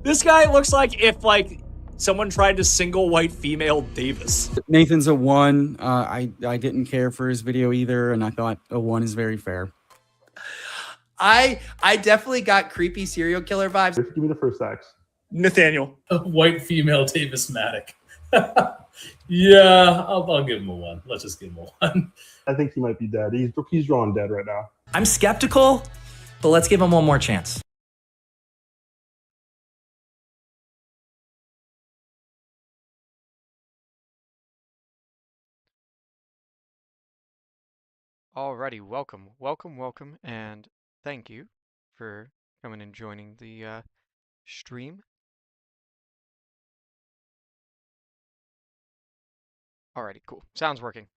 This guy looks like if like someone tried to single white female Davis. Nathan's a 1. I didn't care for his video either, and I thought a 1 is very fair. I definitely got creepy serial killer vibes. Give me the first X. Nathaniel. White female Davis Matic. Yeah, I'll give him a 1. Let's just give him a 1. I think he might be dead. He's drawn dead right now. I'm skeptical, but let's give him one more chance. Alrighty, welcome, and thank you for coming and joining the stream. Alrighty, cool. Sounds working.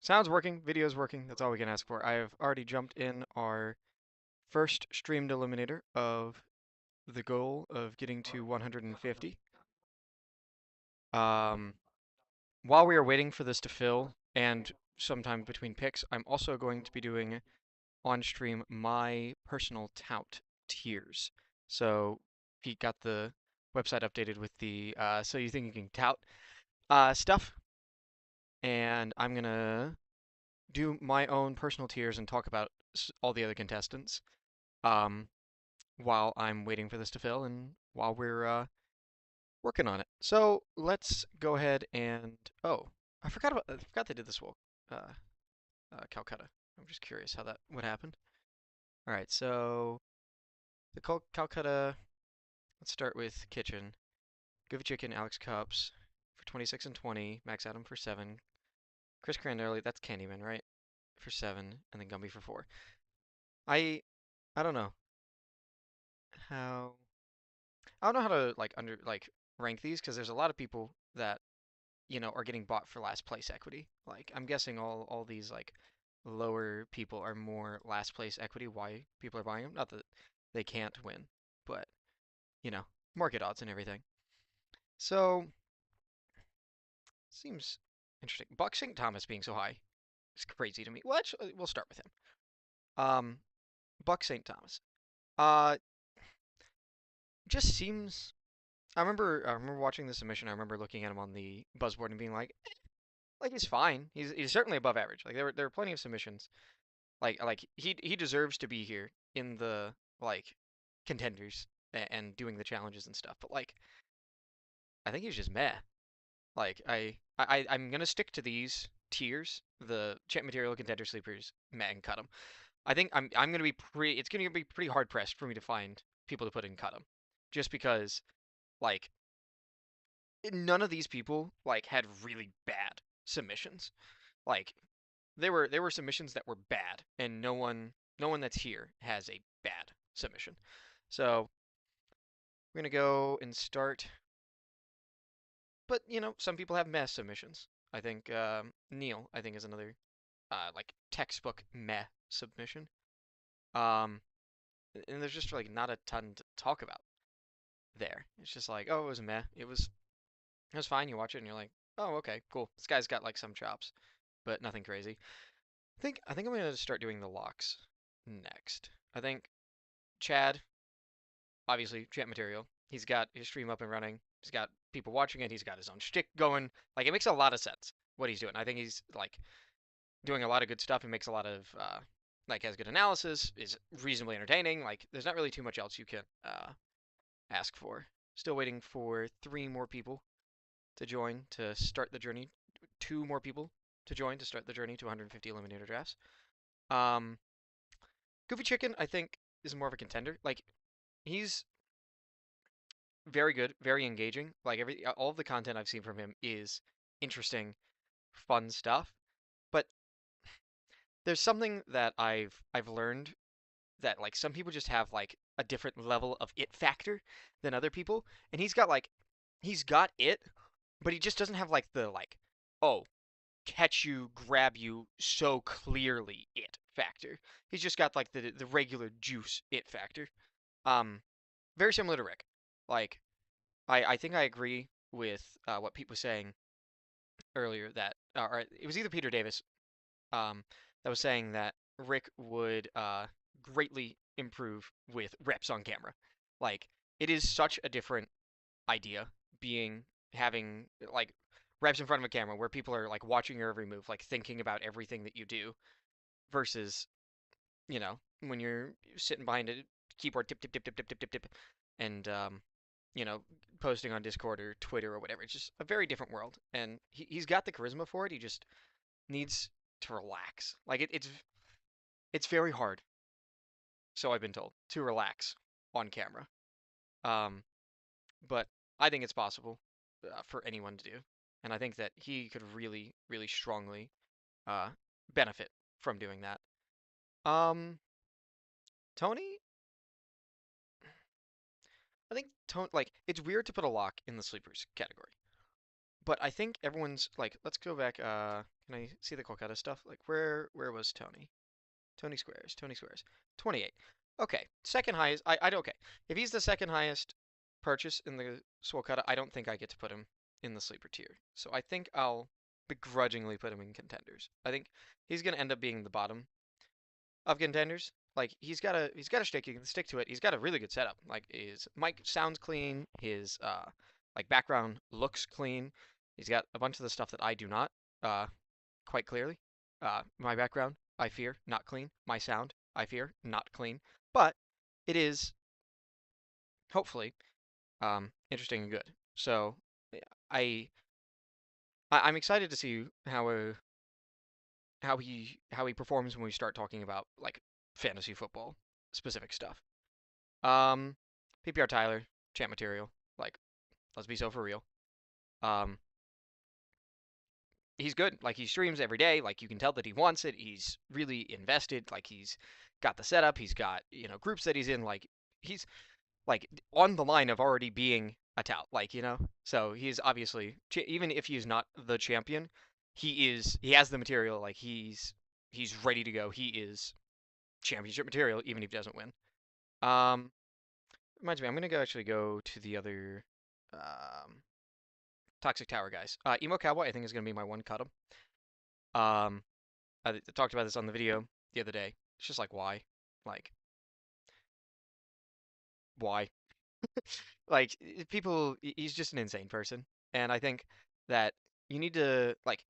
Video's working. That's all we can ask for. I have already jumped in our first streamed eliminator of the goal of getting to 150. While we are waiting for this to fill, and sometime between picks, I'm also going to be doing on stream my personal tout tiers. So Pete got the website updated with the so you think you can tout stuff, and I'm gonna do my own personal tiers and talk about all the other contestants while I'm waiting for this to fill and while we're working on it. So let's go ahead and I forgot they did this Calcutta. I'm just curious how that would happen. All right, so the Calcutta. Let's start with Kitchen. Goofy Chicken, Alex Cups for 26 and 20. Max Adam for 7. Chris Crandarelli, that's Candyman, right? For 7, and then Gumby for 4. I don't know how. I don't know how to rank these because there's a lot of people that are getting bought for last place equity. Like I'm guessing all these like lower people are more last place equity. Why people are buying them? Not that they can't win, but market odds and everything. So seems interesting. Buck St. Thomas being so high is crazy to me. Well, actually, we'll start with him. Buck St. Thomas. Just seems. I remember watching the submission. I remember looking at him on the buzzboard and being like he's fine. He's certainly above average. Like there are plenty of submissions. Like he deserves to be here in the contenders and doing the challenges and stuff. But I think he's just meh. Like I'm gonna stick to these tiers: the champ material, contender, sleepers, meh, and cut 'em. I think I'm gonna be it's gonna be pretty hard pressed for me to find people to put in cut 'em, just because none of these people had really bad submissions. There were submissions that were bad, and no one that's here has a bad submission. So we're gonna go and start. But some people have meh submissions. I think Neil is another textbook meh submission. And there's just not a ton to talk about there. It's just oh, it was meh. It was fine. You watch it and you're like, oh, okay, cool. This guy's got some chops, but nothing crazy. I think I'm gonna start doing the locks next. I think Chad, obviously champ material. He's got his stream up and running. He's got people watching it. He's got his own shtick going. It makes a lot of sense what he's doing. I think he's doing a lot of good stuff. He makes a lot of has good analysis. Is reasonably entertaining. There's not really too much else you can ask for. Still waiting for 3 more people to join to start the journey. 2 more people to join to start the journey to 150 Eliminator drafts. Goofy Chicken, I think, is more of a contender. He's very good, very engaging. All of the content I've seen from him is interesting, fun stuff. But there's something that I've learned that some people just have a different level of it factor than other people, and he's got it, but he just doesn't have the oh, catch you, grab you so clearly it factor. He's just got the regular juice it factor. Very similar to Rick. I think I agree with what Pete was saying earlier, that or it was either Pete or Davis that was saying that Rick would greatly improve with reps on camera. It is such a different idea being having like reps in front of a camera where people are like watching your every move, like thinking about everything that you do, versus when you're sitting behind a keyboard, tip tip tip tip tip tip tip tip, and you know posting on Discord or Twitter or whatever. It's just a very different world, and he's got the charisma for it. He just needs to relax. Like it's very hard, so I've been told, to relax on camera. Um, but I think it's possible for anyone to do, and I think that he could really, really strongly uh, benefit from doing that. Tony, I think Tony, like, it's weird to put a lock in the sleepers category, but I think everyone's like, let's go back. Can I see the Kolkata stuff? Like, where was Tony? Tony Squares, 28. Okay, second highest. Okay. If he's the second highest purchase in the Swolkata, I don't think I get to put him in the sleeper tier. So I think I'll begrudgingly put him in contenders. I think he's gonna end up being the bottom of contenders. Like he's got a stick. You can stick to it. He's got a really good setup. Like his mic sounds clean. His like background looks clean. He's got a bunch of the stuff that I do not quite clearly. My background, I fear, not clean. My sound, I fear, not clean. But it is hopefully interesting and good. So I I'm excited to see how he performs when we start talking about like fantasy football specific stuff. PPR Tyler, champ material, like let's be so for real. He's good. Like he streams every day. Like you can tell that he wants it. He's really invested. Like he's got the setup. He's got groups that he's in. Like he's like on the line of already being a tout. Like so he's obviously even if he's not the champion, he has the material. Like he's ready to go. He is championship material even if he doesn't win. Reminds me, I'm gonna actually go to the other Toxic Tower guys. Emo Cowboy, I think, is going to be my one cut him. I talked about this on the video the other day. It's just like, why? Like, why? Like, he's just an insane person. And I think that you need to, like,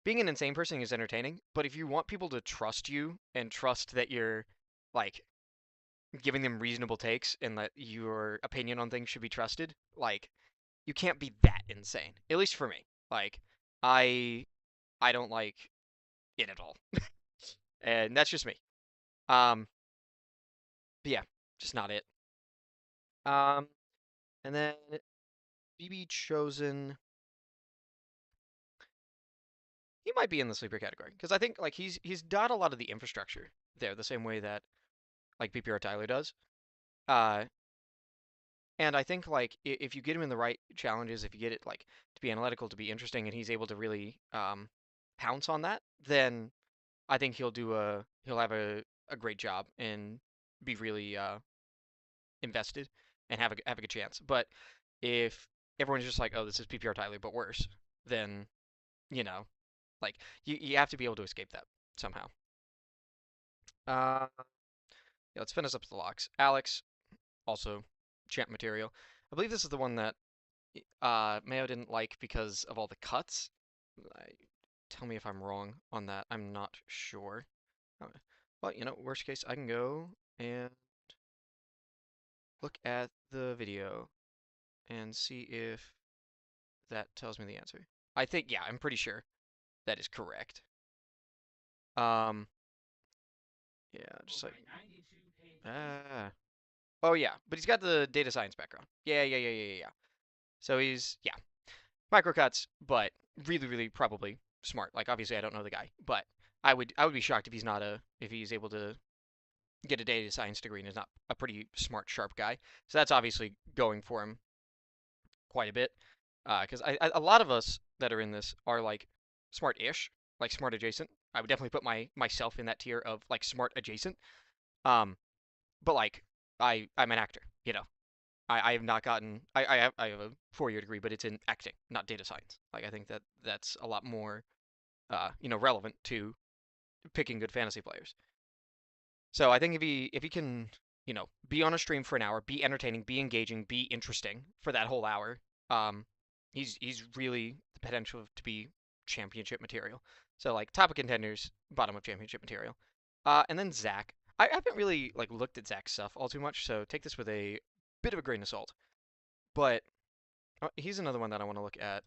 being an insane person is entertaining, but if you want people to trust you and trust that you're, like, giving them reasonable takes and that your opinion on things should be trusted, like, you can't be that insane. At least for me. Like, I don't like it at all. And that's just me. But yeah, just not it. And then BB Chosen. He might be in the sleeper category because I think like he's got a lot of the infrastructure there, the same way that like PPR Tyler does. And I think like if you get him in the right challenges, if you get it like to be analytical, to be interesting, and he's able to really pounce on that, then I think he'll have a great job and be really invested and have a good chance. But if everyone's just like, oh, this is PPR Tyler but worse, then like you have to be able to escape that somehow. Yeah, let's finish up the locks. Alex, also champ material. I believe this is the one that Mayo didn't like because of all the cuts. Tell me if I'm wrong on that. I'm not sure. But worst case, I can go and look at the video and see if that tells me the answer. I think, yeah, I'm pretty sure that is correct. Yeah, just like oh yeah, but he's got the data science background. Yeah. So he's microcuts, but really, really probably smart. Like obviously I don't know the guy, but I would be shocked if he's able to get a data science degree and is not a pretty smart, sharp guy. So that's obviously going for him quite a bit. Because a lot of us that are in this are like smart-ish, like smart adjacent. I would definitely put myself in that tier of like smart adjacent. But like I'm an actor, I have not gotten I have a 4-year degree, but it's in acting, not data science. Like I think that's a lot more relevant to picking good fantasy players. So I think if he can be on a stream for an hour, be entertaining, be engaging, be interesting for that whole hour. He's really the potential to be championship material. So like top of contenders, bottom of championship material. And then Zach. I haven't really like looked at Zach's stuff all too much, so take this with a bit of a grain of salt. But he's another one that I want to look at.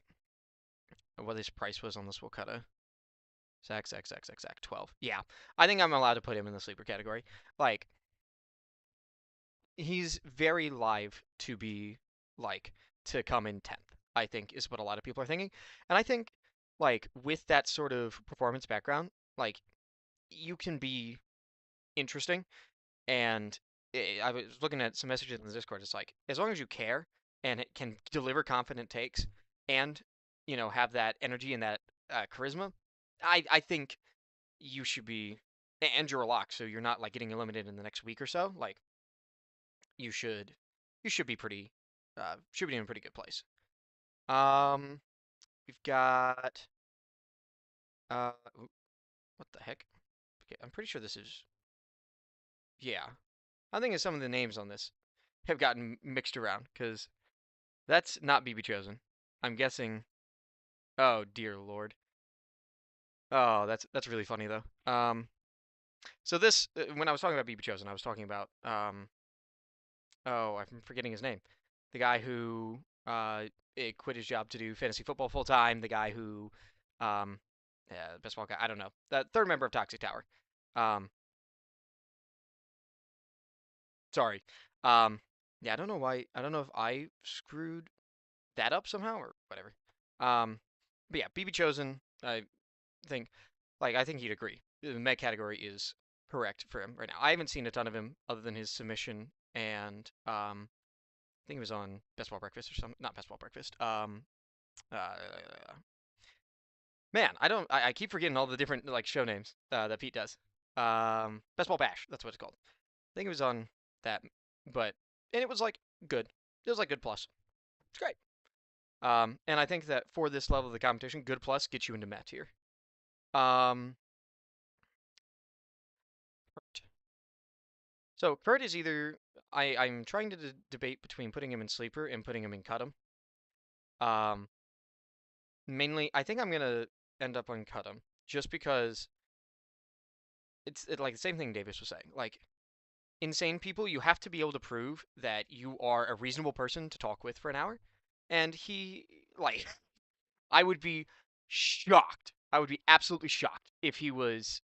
What his price was on this Wolcutta. Zach, 12. Yeah, I think I'm allowed to put him in the sleeper category. Like, he's very live to be, like, to come in 10th, I think, is what a lot of people are thinking. And I think, like, with that sort of performance background, like, you can be interesting. And I was looking at some messages in the Discord. It's like, as long as you care and it can deliver confident takes and, have that energy and that charisma, I think you should be, and you're a lock, so you're not like getting eliminated in the next week or so. Like, you should be pretty, should be in a pretty good place. We've got, what the heck? Okay, I'm pretty sure this is, yeah. I think some of the names on this have gotten mixed around because that's not BB Chosen. I'm guessing. Oh dear lord. Oh, that's really funny though. So this when I was talking about BB Chosen, I was talking about oh, I'm forgetting his name. The guy who quit his job to do fantasy football full time. The guy who best ball guy. I don't know. The third member of Toxic Tower. Sorry. Yeah, I don't know why. I don't know if I screwed that up somehow or whatever. But yeah, BB Chosen, I think he'd agree. The Meg category is correct for him right now. I haven't seen a ton of him other than his submission and I think it was on Best Ball Breakfast or something. Not Best Ball Breakfast. Man, I keep forgetting all the different like show names that Pete does. Best Ball Bash, that's what it's called. I think it was on that, and it was like good. It was like good plus. It's great. And I think that for this level of the competition, good plus gets you into Met tier. So Kurt is either I'm trying to debate between putting him in sleeper and putting him in cut him. Mainly, I think I'm gonna end up on cut him just because it's like the same thing Davis was saying. Like, insane people, you have to be able to prove that you are a reasonable person to talk with for an hour. And he, like, I would be shocked. I would be absolutely shocked if he was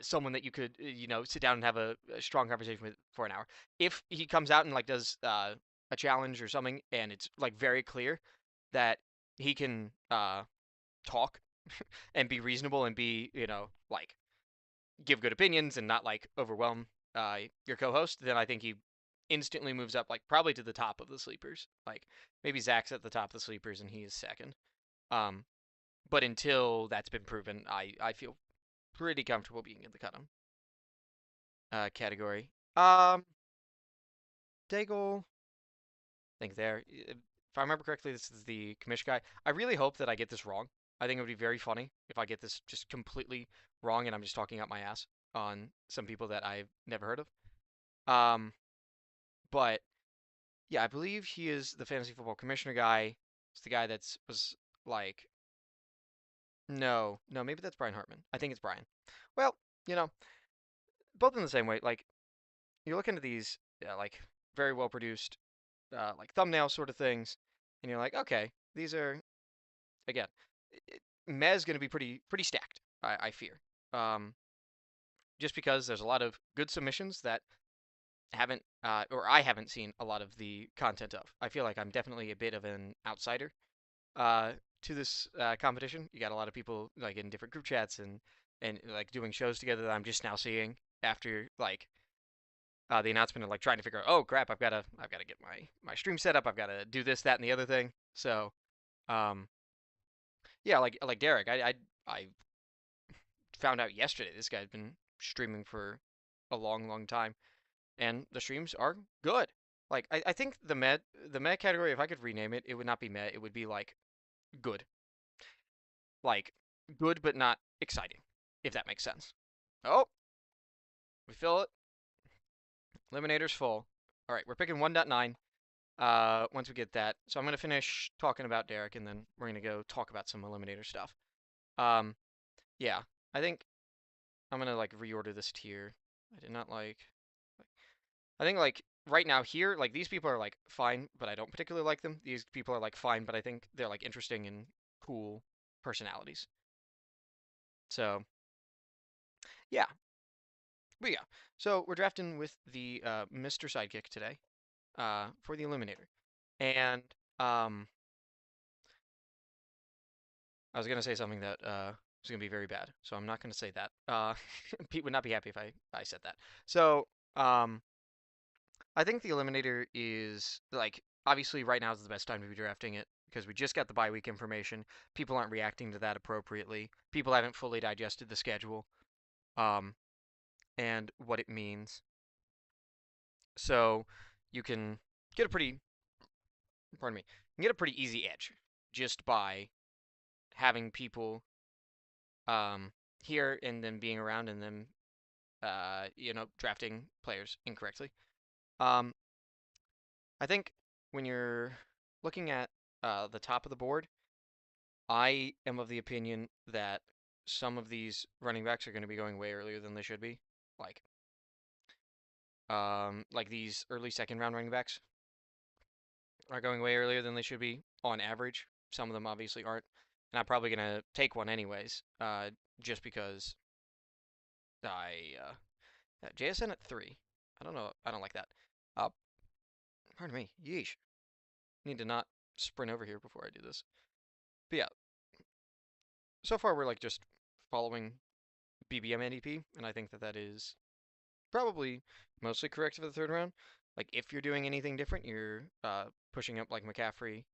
someone that you could, sit down and have a strong conversation with for an hour. If he comes out and like does a challenge or something, and it's like very clear that he can talk and be reasonable and be, like give good opinions and not like overwhelm your co-host, then I think he instantly moves up like probably to the top of the sleepers. Like maybe Zach's at the top of the sleepers and he is second. But until that's been proven, I feel pretty comfortable being in the cut category. Daigle, I think there. If I remember correctly, this is the commish guy. I really hope that I get this wrong. I think it would be very funny if I get this just completely wrong and I'm just talking out my ass on some people that I've never heard of. But yeah, I believe he is the fantasy football commissioner guy. It's the guy was like, no, maybe that's Brian Hartman. I think it's Brian. Well, both in the same way. Like, you're looking at these, like very well produced, like thumbnail sort of things, and you're like, okay, these are, again, Mez going to be pretty stacked. I fear, just because there's a lot of good submissions that haven't, or I haven't seen a lot of the content of. I feel like I'm definitely a bit of an outsider to this competition. You got a lot of people like in different group chats and like doing shows together that I'm just now seeing after like the announcement of like trying to figure out, oh crap, I've got to get my stream set up. I've got to do this, that, and the other thing. So, yeah, like Derek, I found out yesterday this guy's been streaming for a long time, and the streams are good. Like I think the med category, if I could rename it, it would not be med, it would be like good. Like good but not exciting, if that makes sense. Oh, we fill it. Eliminators full. All right, we're picking 1.9. Once we get that, so I'm gonna finish talking about Derek, and then we're gonna go talk about some Eliminator stuff. Yeah, I think I'm gonna like reorder this tier. I did not like. I think like right now here, like these people are like fine, but I don't particularly like them. These people are like fine, but I think they're like interesting and cool personalities. So yeah, but yeah. So we're drafting with the Mr. Sidekick today, for the Eliminator, and I was gonna say something that was gonna be very bad, so I'm not gonna say that. Pete would not be happy if I said that. So I think the Eliminator is like obviously right now is the best time to be drafting it because we just got the bye week information. People aren't reacting to that appropriately. People haven't fully digested the schedule, and what it means. So you can get a pretty, pardon me, you can get a pretty easy edge just by having people here and then being around and then drafting players incorrectly. I think when you're looking at the top of the board, I am of the opinion that some of these running backs are going to be going way earlier than they should be. Like these early second round running backs are going way earlier than they should be on average. Some of them obviously aren't, and I'm probably gonna take one anyways, just because JSN at 3. I don't know. I don't like that. Pardon me. Yeesh. Need to not sprint over here before I do this. But yeah, so far we're like just following BBM NDP, and I think that is probably mostly correct for the third round. Like if you're doing anything different, you're pushing up like McCaffrey.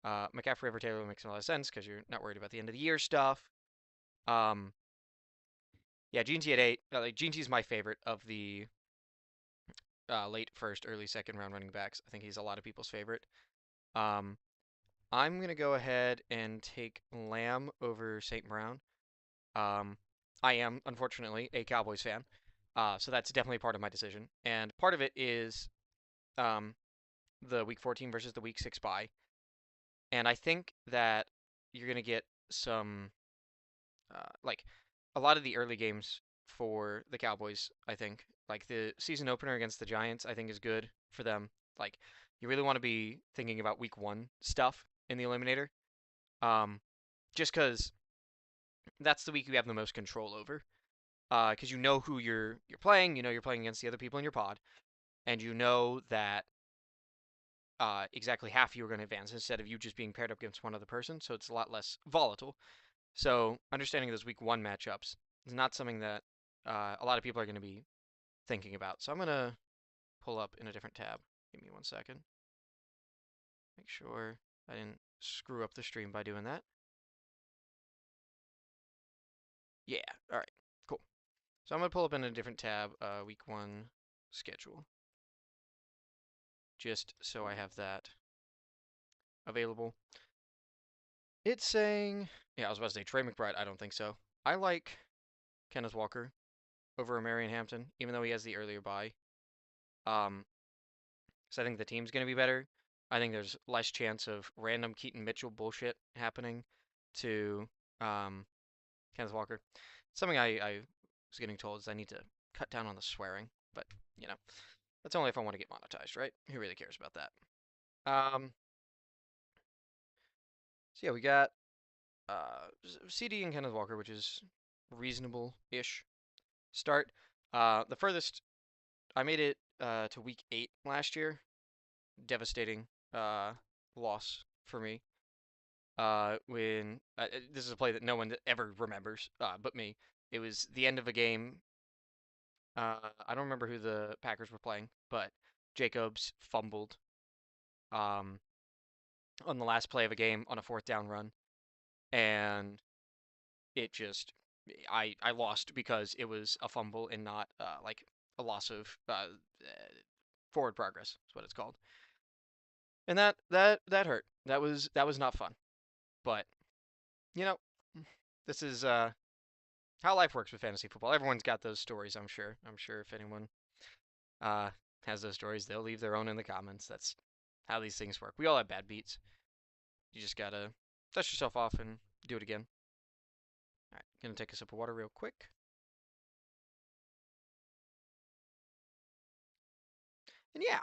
McCaffrey over Taylor makes a lot of sense because you're not worried about the end of the year stuff. Yeah, Gene T at 8. Like Gene T is my favorite of the late first, early second round running backs. I think he's a lot of people's favorite. I'm gonna go ahead and take Lamb over St. Brown. I am unfortunately a Cowboys fan, so that's definitely part of my decision. And part of it is the Week 14 versus the Week 6 bye. And I think that you're gonna get some like a lot of the early games for the Cowboys. I think like the season opener against the Giants, I think is good for them. Like you really want to be thinking about Week 1 stuff in the Eliminator, just because that's the week you have the most control over. Because you know who you're playing, you know you're playing against the other people in your pod, and you know that exactly half you are going to advance instead of you just being paired up against one other person. So it's a lot less volatile. So understanding those Week 1 matchups is not something that a lot of people are going to be thinking about. So I'm going to pull up in a different tab. Give me 1 second. Make sure I didn't screw up the stream by doing that. Yeah, all right, cool. So I'm going to pull up in a different tab, Week 1 schedule. Just so I have that available. It's saying, yeah, I was about to say Trey McBride. I don't think so. I like Kenneth Walker over Marion Hampton, even though he has the earlier bye. So I think the team's going to be better. I think there's less chance of random Keaton Mitchell bullshit happening to Kenneth Walker. Something I was getting told is I need to cut down on the swearing, but you know, that's only if I want to get monetized, right? Who really cares about that? So yeah, we got CD and Kenneth Walker, which is reasonable-ish start. The furthest I made it to Week 8 last year. Devastating loss for me. When this is a play that no one ever remembers but me. It was the end of a game. I don't remember who the Packers were playing, but Jacobs fumbled on the last play of a game on a 4th down run, and it just I lost because it was a fumble and not like a loss of forward progress is what it's called. And that hurt. That was not fun. But you know, this is how life works with fantasy football. Everyone's got those stories, I'm sure. I'm sure if anyone has those stories, they'll leave their own in the comments. That's how these things work. We all have bad beats. You just gotta dust yourself off and do it again. All right, gonna take a sip of water real quick. And yeah.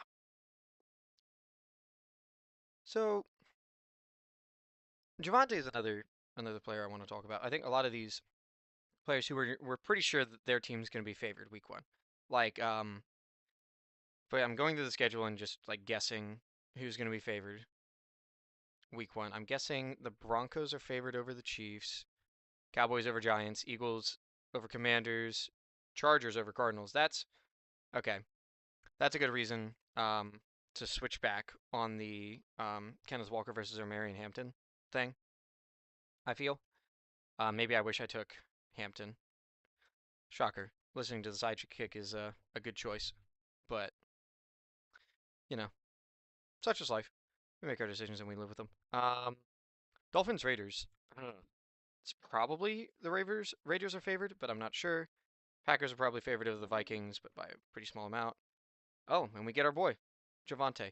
So Javante is another player I want to talk about. I think a lot of these players who we're pretty sure that their team's going to be favored week 1. Like but I'm going through the schedule and just like guessing who's going to be favored week 1. I'm guessing the Broncos are favored over the Chiefs, Cowboys over Giants, Eagles over Commanders, Chargers over Cardinals. That's okay. That's a good reason to switch back on the Kenneth Walker versus Marion Hampton thing, I feel. Maybe I wish I took Hampton. Shocker. Listening to the SYTYCT is a good choice. But, you know, such is life. We make our decisions and we live with them. Dolphins, Raiders. It's probably the Raiders are favored, but I'm not sure. Packers are probably favored over the Vikings, but by a pretty small amount. Oh, and we get our boy, Javante.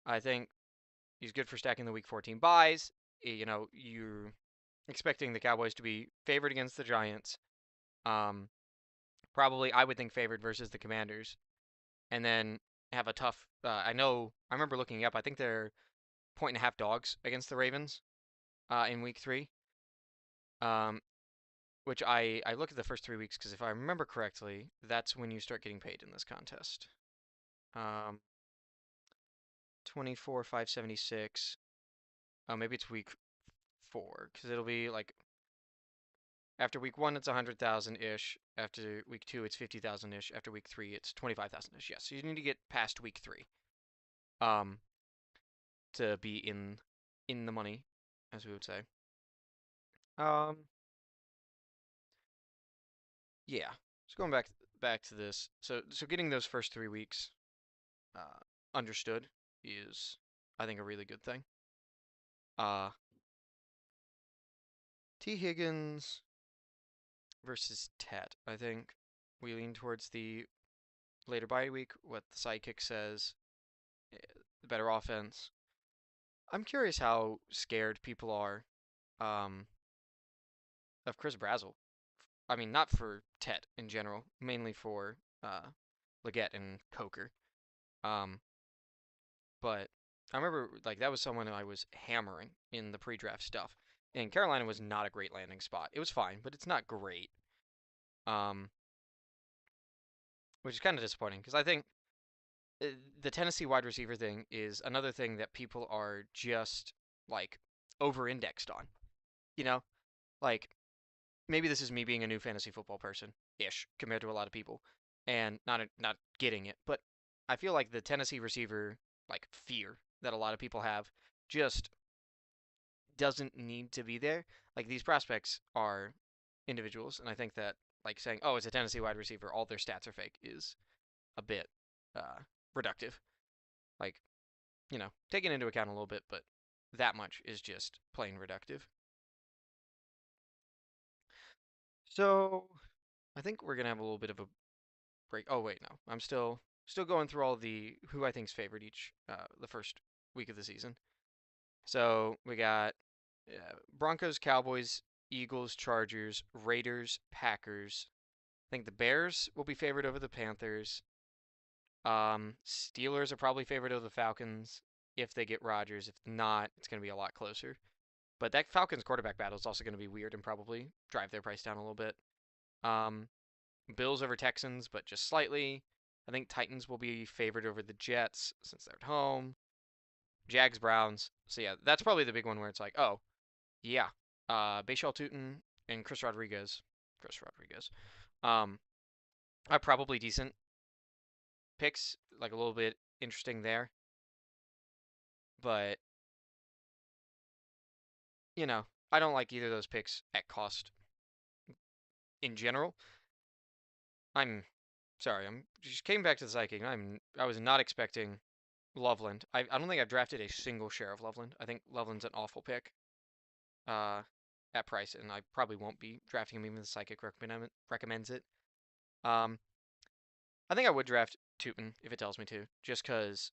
I think he's good for stacking the Week 14 buys. You know, you're expecting the Cowboys to be favored against the Giants. Probably, I would think, favored versus the Commanders. And then have a tough... I remember looking up, I think they're 1.5 dogs against the Ravens in Week 3. Which I look at the first 3 weeks, because if I remember correctly, that's when you start getting paid in this contest. 24,576. Oh, maybe it's week 4, because it'll be like after week 1 it's 100,000-ish. After week 2 it's 50,000-ish. After week 3 it's 25,000-ish. Yes, so you need to get past week 3, to be in the money, as we would say. Yeah. So going back to this, so getting those first 3 weeks understood is, I think, a really good thing. T. Higgins versus Tet. I think we lean towards the later bye week, what the SYTYCT says, the better offense. I'm curious how scared people are of Chris Brazzell. I mean, not for Tet in general, mainly for Leggett and Coker. But I remember, like, that was someone I was hammering in the pre-draft stuff. And Carolina was not a great landing spot. It was fine, but it's not great. Which is kind of disappointing, because I think the Tennessee wide receiver thing is another thing that people are just, like, over-indexed on. You know? Like, maybe this is me being a new fantasy football person-ish, compared to a lot of people, and not getting it, but I feel like the Tennessee receiver, like, fear that a lot of people have just doesn't need to be there. Like, these prospects are individuals, and I think that, like, saying, oh, it's a Tennessee wide receiver, all their stats are fake, is a bit reductive. Like, you know, taking into account a little bit, but that much is just plain reductive. So, I think we're gonna have a little bit of a break. Oh wait, no, I'm still going through all the who I think's favored each the first week of the season. So we got Broncos, Cowboys, Eagles, Chargers, Raiders, Packers. I think the Bears will be favored over the Panthers. Steelers are probably favored over the Falcons if they get Rodgers. If not, it's going to be a lot closer. But that Falcons quarterback battle is also going to be weird and probably drive their price down a little bit. Bills over Texans, but just slightly. I think Titans will be favored over the Jets since they're at home. Jags, Browns. So yeah, that's probably the big one where it's like, oh, yeah, Bashal Tutin and Chris Rodriguez. Are probably decent picks, like a little bit interesting there. But, you know, I don't like either of those picks at cost in general. I'm sorry, I'm just came back to the SYTYCT. I was not expecting Loveland. I don't think I've drafted a single share of Loveland. I think Loveland's an awful pick at price, and I probably won't be drafting him even if the SYTYCT recommends it. I think I would draft Tootin if it tells me to, just because,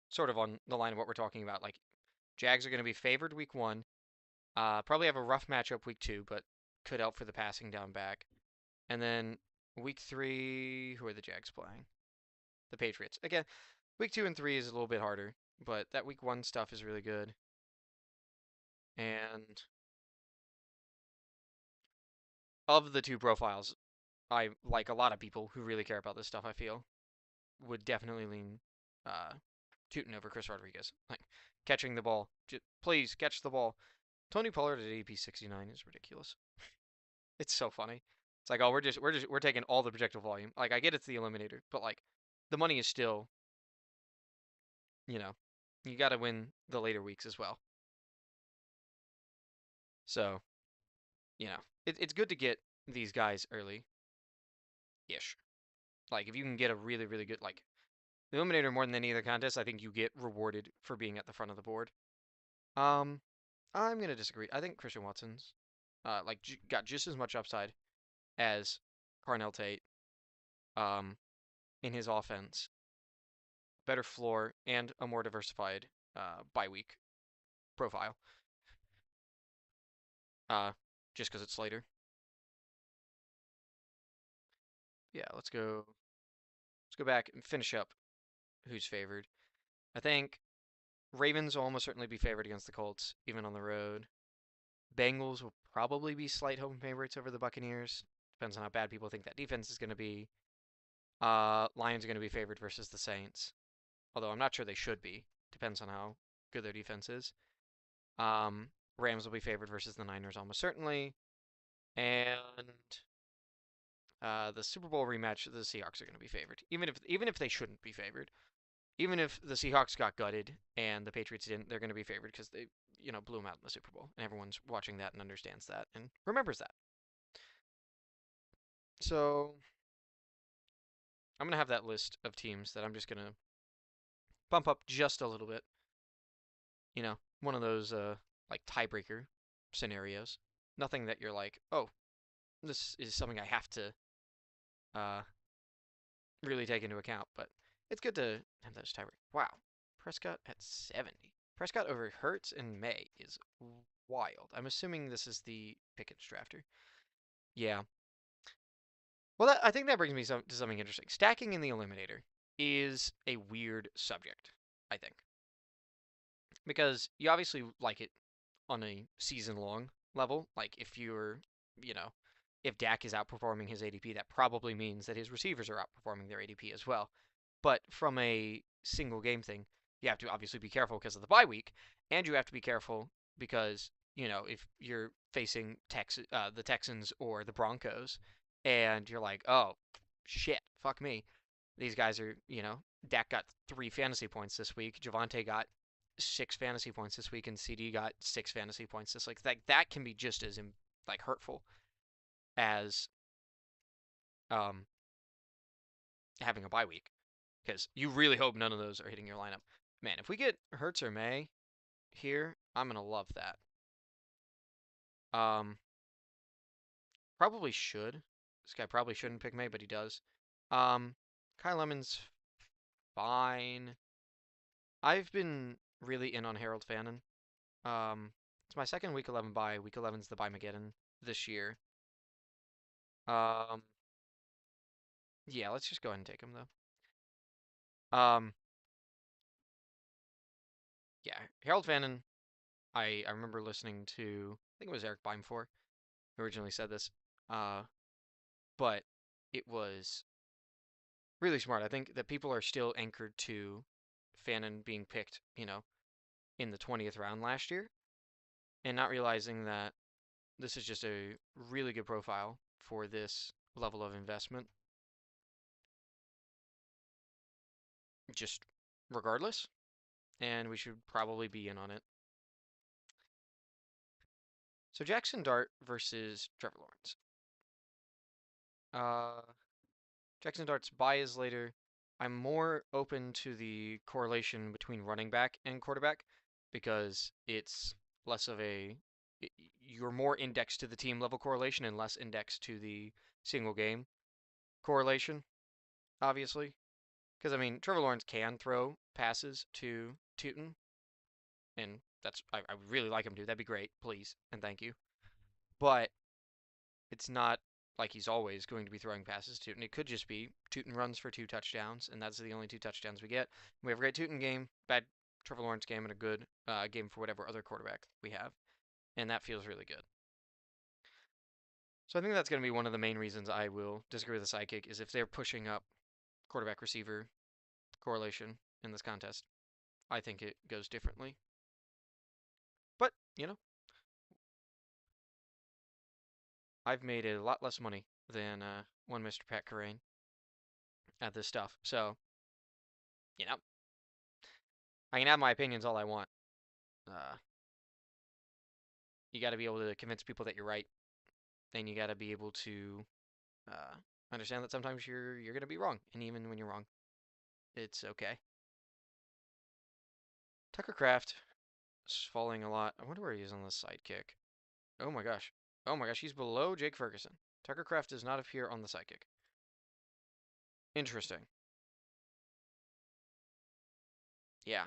sort of on the line of what we're talking about, like, Jags are going to be favored week 1, probably have a rough matchup week 2, but could help for the passing down back. And then week 3, who are the Jags playing? The Patriots. Again, week 2 and 3 is a little bit harder, but that week 1 stuff is really good. And of the two profiles, I like a lot of people who really care about this stuff, I feel, would definitely lean Tootin over Chris Rodriguez. Like, catching the ball. Please, catch the ball. Tony Pollard at AP 69 is ridiculous. It's so funny. It's like, oh, we're taking all the projectile volume. Like, I get it's the Eliminator, but like, the money is still, you know, you got to win the later weeks as well. So, you know, it's good to get these guys early-ish. Like, if you can get a really, really good, like, the Eliminator more than any other contest, I think you get rewarded for being at the front of the board. I'm gonna disagree. I think Christian Watson's, got just as much upside as Carnell Tate, in his offense. Better floor and a more diversified, bye-week profile. Just because it's later. Yeah, let's go back and finish up who's favored. I think Ravens will almost certainly be favored against the Colts, even on the road. Bengals will probably be slight home favorites over the Buccaneers. Depends on how bad people think that defense is going to be. Lions are going to be favored versus the Saints. Although I'm not sure they should be. Depends on how good their defense is. Rams will be favored versus the Niners almost certainly. And the Super Bowl rematch, the Seahawks are going to be favored. Even if they shouldn't be favored. Even if the Seahawks got gutted and the Patriots didn't, they're going to be favored because they, blew them out in the Super Bowl. And everyone's watching that and understands that and remembers that. So I'm going to have that list of teams that I'm just going to bump up just a little bit. One of those, like, tiebreaker scenarios. Nothing that you're like, oh, this is something I have to really take into account. But it's good to have those tiebreakers. Wow. Prescott at 70. Prescott over Hurts in May is wild. I'm assuming this is the Pickett's drafter. Yeah. Well, I think that brings me to something interesting. Stacking in the Eliminator is a weird subject, I think. Because you obviously like it on a season-long level. Like, if you're, if Dak is outperforming his ADP, that probably means that his receivers are outperforming their ADP as well. But from a single game thing, you have to obviously be careful because of the bye week, and you have to be careful because, if you're facing the Texans or the Broncos, and you're like, oh, shit, fuck me. These guys are, Dak got 3 fantasy points this week. Javonte got 6 fantasy points this week, and CD got 6 fantasy points this week. Like, that can be just as, hurtful as having a bye week. Because you really hope none of those are hitting your lineup. Man, if we get Hurts or May here, I'm going to love that. Probably should. This guy probably shouldn't pick May, but he does. Kyle Lemon's fine. I've been really in on Harold Fannin. It's my second Week 11 bye. Week 11's the bye-mageddon this year. Yeah, let's just go ahead and take him, though. Yeah, Harold Fannin, I remember listening to, I think it was Eric Beimfor who originally said this, but it was really smart. I think that people are still anchored to Fannin being picked, in the 20th round last year, and not realizing that this is just a really good profile for this level of investment. Just regardless, and we should probably be in on it. So Jackson Dart versus Trevor Lawrence. Jackson Dart's bye is later. I'm more open to the correlation between running back and quarterback because it's less of you're more indexed to the team level correlation and less indexed to the single game correlation. obviously. Because, I mean, Trevor Lawrence can throw passes to Tootin, and I really like him to. That'd be great, please, and thank you. But it's not like he's always going to be throwing passes to Tootin. It could just be Tootin runs for 2 touchdowns, and that's the only 2 touchdowns we get. We have a great Tootin game, bad Trevor Lawrence game, and a good game for whatever other quarterback we have, and that feels really good. So I think that's going to be one of the main reasons I will disagree with the SYTYCT is if they're pushing up quarterback receiver correlation in this contest. I think it goes differently. But, you know, I've made a lot less money than one Mr. Pat Corain at this stuff. So, you know, I can have my opinions all I want. You got to be able to convince people that you're right, and you got to be able to understand that sometimes you're going to be wrong, and even when you're wrong, it's okay. Tucker Kraft is falling a lot. I wonder where he is on the SYTYCT. Oh my gosh. Oh my gosh, he's below Jake Ferguson. Tucker Kraft does not appear on the SYTYCT. Interesting. Yeah.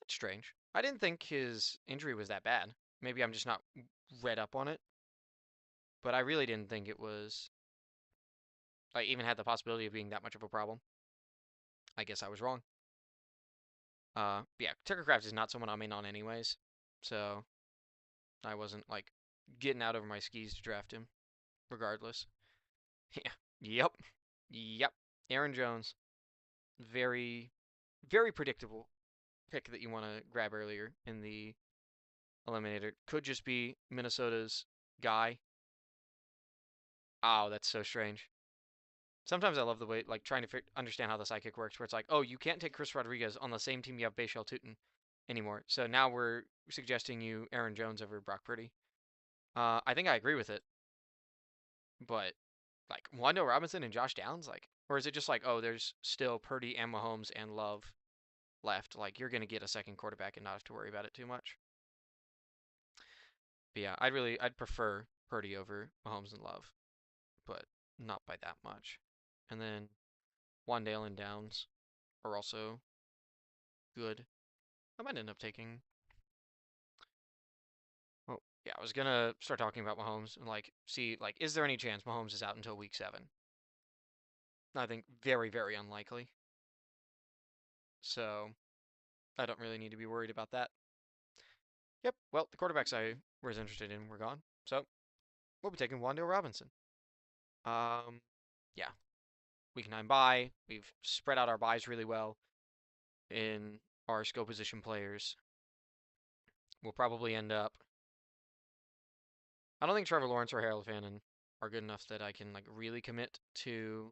That's strange. I didn't think his injury was that bad. Maybe I'm just not read up on it. But I really didn't think it was... I even had the possibility of being that much of a problem. I guess I was wrong. Yeah, Tucker Kraft is not someone I'm in on anyways. So, I wasn't, like, getting out over my skis to draft him. Regardless. Yeah. Yep. Yep. Aaron Jones. Very, very predictable pick that you want to grab earlier in the Eliminator. Could just be Minnesota's guy. Oh, that's so strange. Sometimes I love the way, like, trying to understand how the SYTYCT works, where it's like, oh, you can't take Chris Rodriguez on the same team you have Bashal Tootin anymore. So now we're suggesting you Aaron Jones over Brock Purdy. I think I agree with it. But, like, Wando Robinson and Josh Downs, like, or is it just like, oh, there's still Purdy and Mahomes and Love left? Like, you're going to get a second quarterback and not have to worry about it too much. But yeah, I'd prefer Purdy over Mahomes and Love, but not by that much. And then Wandale and Downs are also good. I might end up taking... Oh, yeah, I was going to start talking about Mahomes and, like, see, like, is there any chance Mahomes is out until week 7? I think very, very unlikely. So, I don't really need to be worried about that. Yep, well, the quarterbacks I was interested in were gone. So, we'll be taking Wandale Robinson. Yeah. Week 9 bye. We've spread out our buys really well in our skill position players. We'll probably end up... I don't think Trevor Lawrence or Harold Fannin are good enough that I can, like, really commit to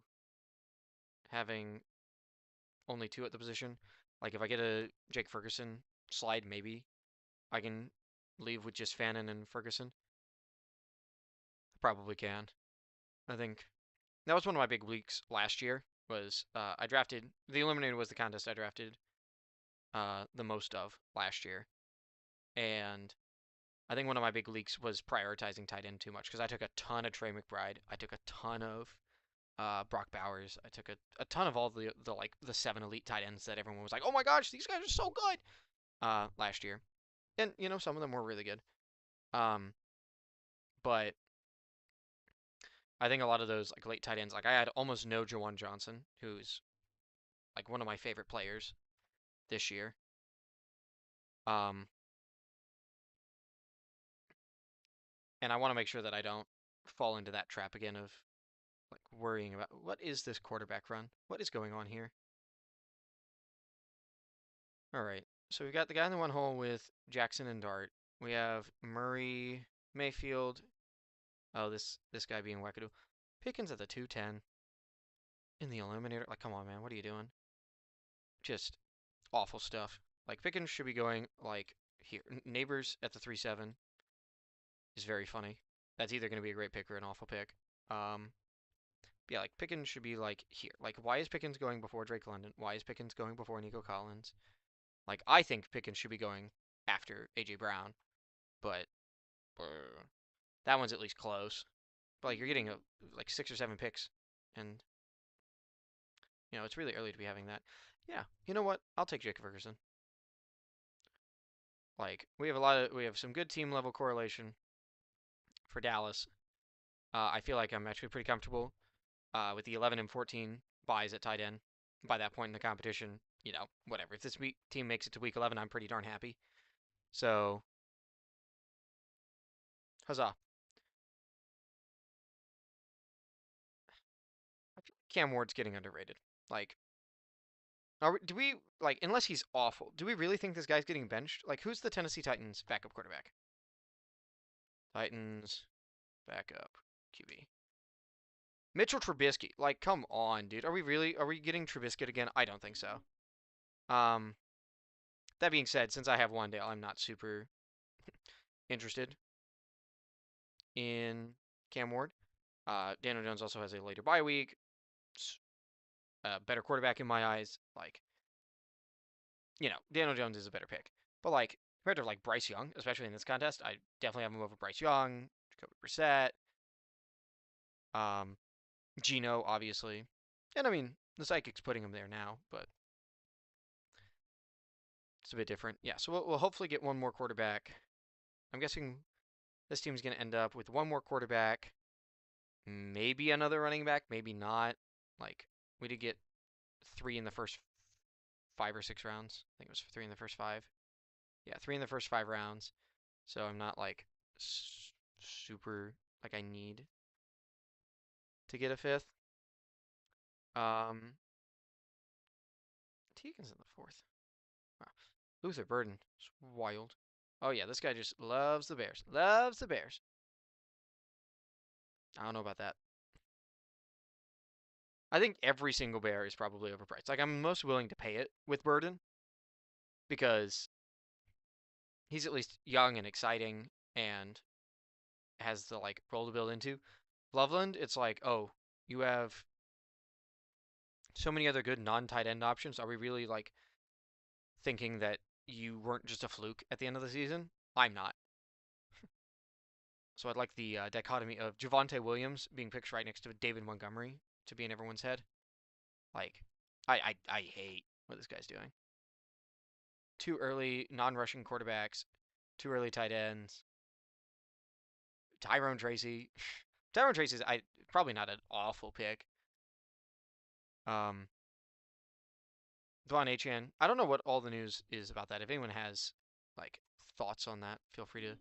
having only 2 at the position. Like, if I get a Jake Ferguson slide, maybe I can leave with just Fannin and Ferguson. I probably can. I think that was one of my big weeks last year. Was I drafted the Eliminator was the contest I drafted the most of last year, and I think one of my big leaks was prioritizing tight end too much because I took a ton of Trey McBride, I took a ton of Brock Bowers, I took a ton of all the like the 7 elite tight ends that everyone was like, oh my gosh, these guys are so good last year, and you know some of them were really good, but I think a lot of those like late tight ends, like I had almost no Jawan Johnson, who's like one of my favorite players this year. And I want to make sure that I don't fall into that trap again of like worrying about what is this quarterback run? What is going on here? All right. So we've got the guy in the one hole with Jackson and Dart. We have Murray, Mayfield. Oh, this guy being wackadoo. Pickens at the 210 in the Eliminator. Like, come on, man. What are you doing? Just awful stuff. Like, Pickens should be going, like, here. Neighbors at the 3-7 is very funny. That's either going to be a great pick or an awful pick. Yeah, like, Pickens should be, like, here. Like, why is Pickens going before Drake London? Why is Pickens going before Nico Collins? Like, I think Pickens should be going after A.J. Brown, but that one's at least close. But, like, you're getting, like, 6 or 7 picks, and You know, it's really early to be having that. Yeah, you know what? I'll take Jacob Ferguson. Like, we have some good team level correlation for Dallas. I feel like I'm actually pretty comfortable with the 11 and 14 buys at tight end. By that point in the competition, you know, whatever. If this team makes it to week 11, I'm pretty darn happy. So, huzzah. I feel like Cam Ward's getting underrated. Like, do we, like, unless he's awful, do we really think this guy's getting benched? Like, who's the Tennessee Titans backup quarterback? Titans backup QB. Mitchell Trubisky. Like, come on, dude. Are we getting Trubisky again? I don't think so. That being said, since I have Wandale, I'm not super interested in Cam Ward. Daniel Jones also has a later bye week. Better quarterback in my eyes. Like, you know, Daniel Jones is a better pick. But, like, compared to, like, Bryce Young, especially in this contest, I definitely have him over Bryce Young, Jacoby Brissett, Geno, obviously. And, I mean, the SYTYCT's putting him there now, but it's a bit different. Yeah, so we'll hopefully get one more quarterback. I'm guessing this team's going to end up with one more quarterback, maybe another running back, maybe not. Like, we did get 3 in the first 5 or 6 rounds. I think it was 3 in the first 5. Yeah, 3 in the first 5 rounds. So I'm not, like, super, like, I need to get a 5th. Teagan's in the 4th. Wow. Luther Burden. It's wild. Oh, yeah, this guy just loves the Bears. Loves the Bears. I don't know about that. I think every single Bear is probably overpriced. Like, I'm most willing to pay it with Burden because he's at least young and exciting and has the, like, role to build into. Loveland, it's like, oh, you have so many other good non-tight end options. Are we really, like, thinking that you weren't just a fluke at the end of the season? I'm not. So I'd like the dichotomy of Javonte Williams being picked right next to David Montgomery to be in everyone's head. Like, I hate what this guy's doing. Too early non-rushing quarterbacks, too early tight ends. Tyrone Tracy. Tyrone Tracy is probably not an awful pick. Devon Achane. I don't know what all the news is about that. If anyone has, like, thoughts on that, feel free to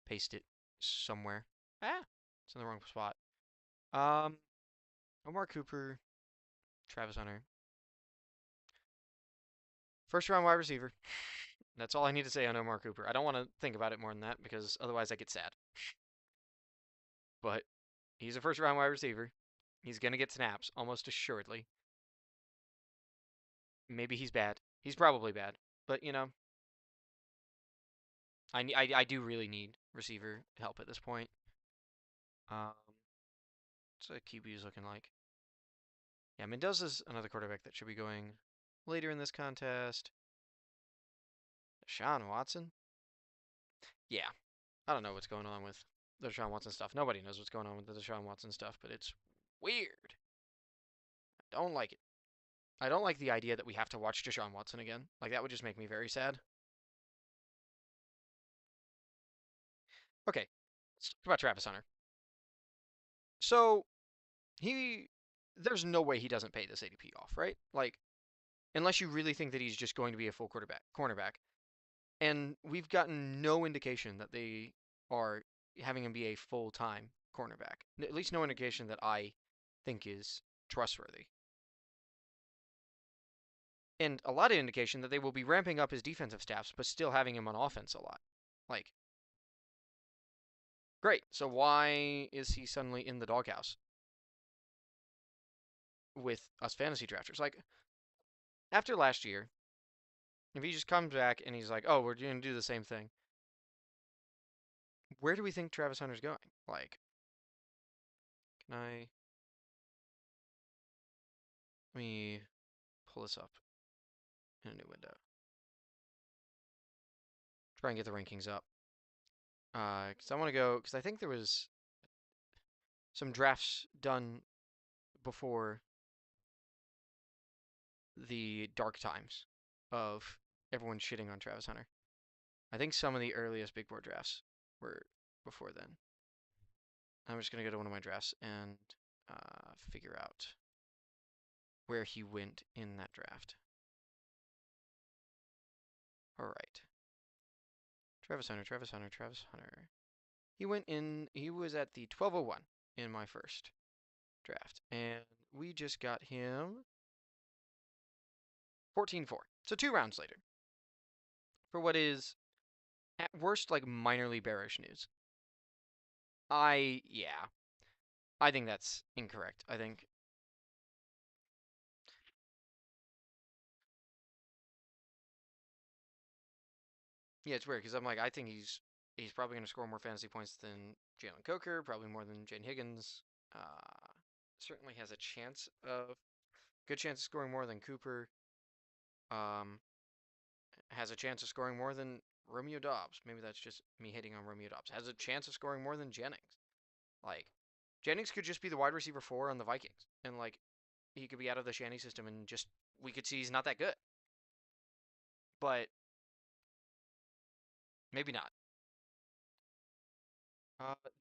paste it somewhere. It's in the wrong spot. Omar Cooper, Travis Hunter. First round wide receiver. That's all I need to say on Omar Cooper. I don't want to think about it more than that because otherwise I get sad. But he's a first round wide receiver. He's going to get snaps, almost assuredly. Maybe he's bad. He's probably bad. But, you know, I do really need receiver help at this point. What's the QB is looking like? Yeah, Mendoza's another quarterback that should be going later in this contest. Deshaun Watson? Yeah. I don't know what's going on with the Deshaun Watson stuff. Nobody knows what's going on with the Deshaun Watson stuff, but it's weird. I don't like it. I don't like the idea that we have to watch Deshaun Watson again. Like, that would just make me very sad. Okay, let's talk about Travis Hunter. So, there's no way he doesn't pay this ADP off, right? Like, unless you really think that he's just going to be a full cornerback. And we've gotten no indication that they are having him be a full-time cornerback. At least no indication that I think is trustworthy. And a lot of indication that they will be ramping up his defensive staffs, but still having him on offense a lot. Like, great. So why is he suddenly in the doghouse with us fantasy drafters? Like, after last year, if he just comes back and he's like, oh, we're going to do the same thing, where do we think Travis Hunter's going? Like, let me pull this up in a new window. Try and get the rankings up. Because I want to go, because I think there was some drafts done before the dark times of everyone shitting on Travis Hunter. I think some of the earliest big board drafts were before then. I'm just gonna go to one of my drafts and figure out where he went in that draft. All right. Travis Hunter, Travis Hunter, Travis Hunter. He went in, he was at the 1201 in my first draft. And we just got him 14-4. So 2 rounds later. For what is, at worst, like minorly bearish news. Yeah. I think that's incorrect. I think yeah, it's weird because I'm like, I think he's probably going to score more fantasy points than Jalen Coker, probably more than Jane Higgins. Certainly has a good chance of scoring more than Cooper. Has a chance of scoring more than Romeo Dobbs. Maybe that's just me hating on Romeo Dobbs. Has a chance of scoring more than Jennings. Like, Jennings could just be the wide receiver 4 on the Vikings, and like, he could be out of the Shanny system, and just we could see he's not that good. But maybe not.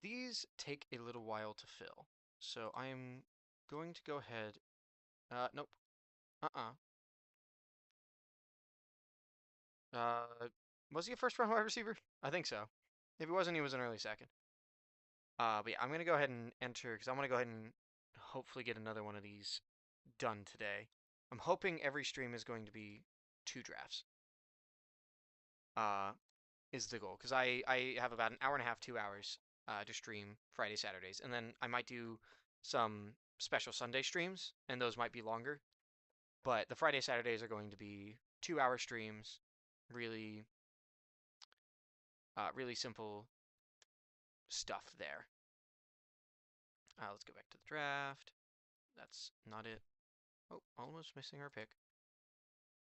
These take a little while to fill, so I am going to go ahead. Nope. Was he a first round wide receiver? I think so. If he wasn't, he was an early second. But yeah, I'm gonna go ahead and enter because I'm gonna go ahead and hopefully get another one of these done today. I'm hoping every stream is going to be 2 drafts. Is the goal because I have about an hour and a half, 2 hours to stream Friday, Saturdays, and then I might do some special Sunday streams, and those might be longer. But the Friday, Saturdays are going to be 2-hour streams, really, really simple stuff there. Let's go back to the draft. That's not it. Oh, almost missing our pick.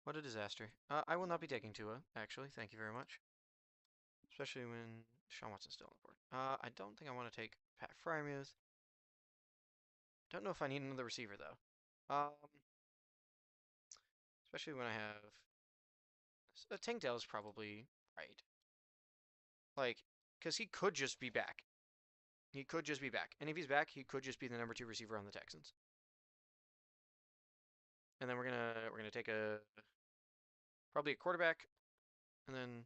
What a disaster. I will not be taking Tua, actually. Thank you very much. Especially when Sean Watson's still on the board. I don't think I want to take Pat Frymuth. Don't know if I need another receiver, though. Especially when I have... Tank Dell's probably right. Like, because he could just be back. He could just be back. And if he's back, he could just be the number 2 receiver on the Texans. And then we're gonna take probably a quarterback, and then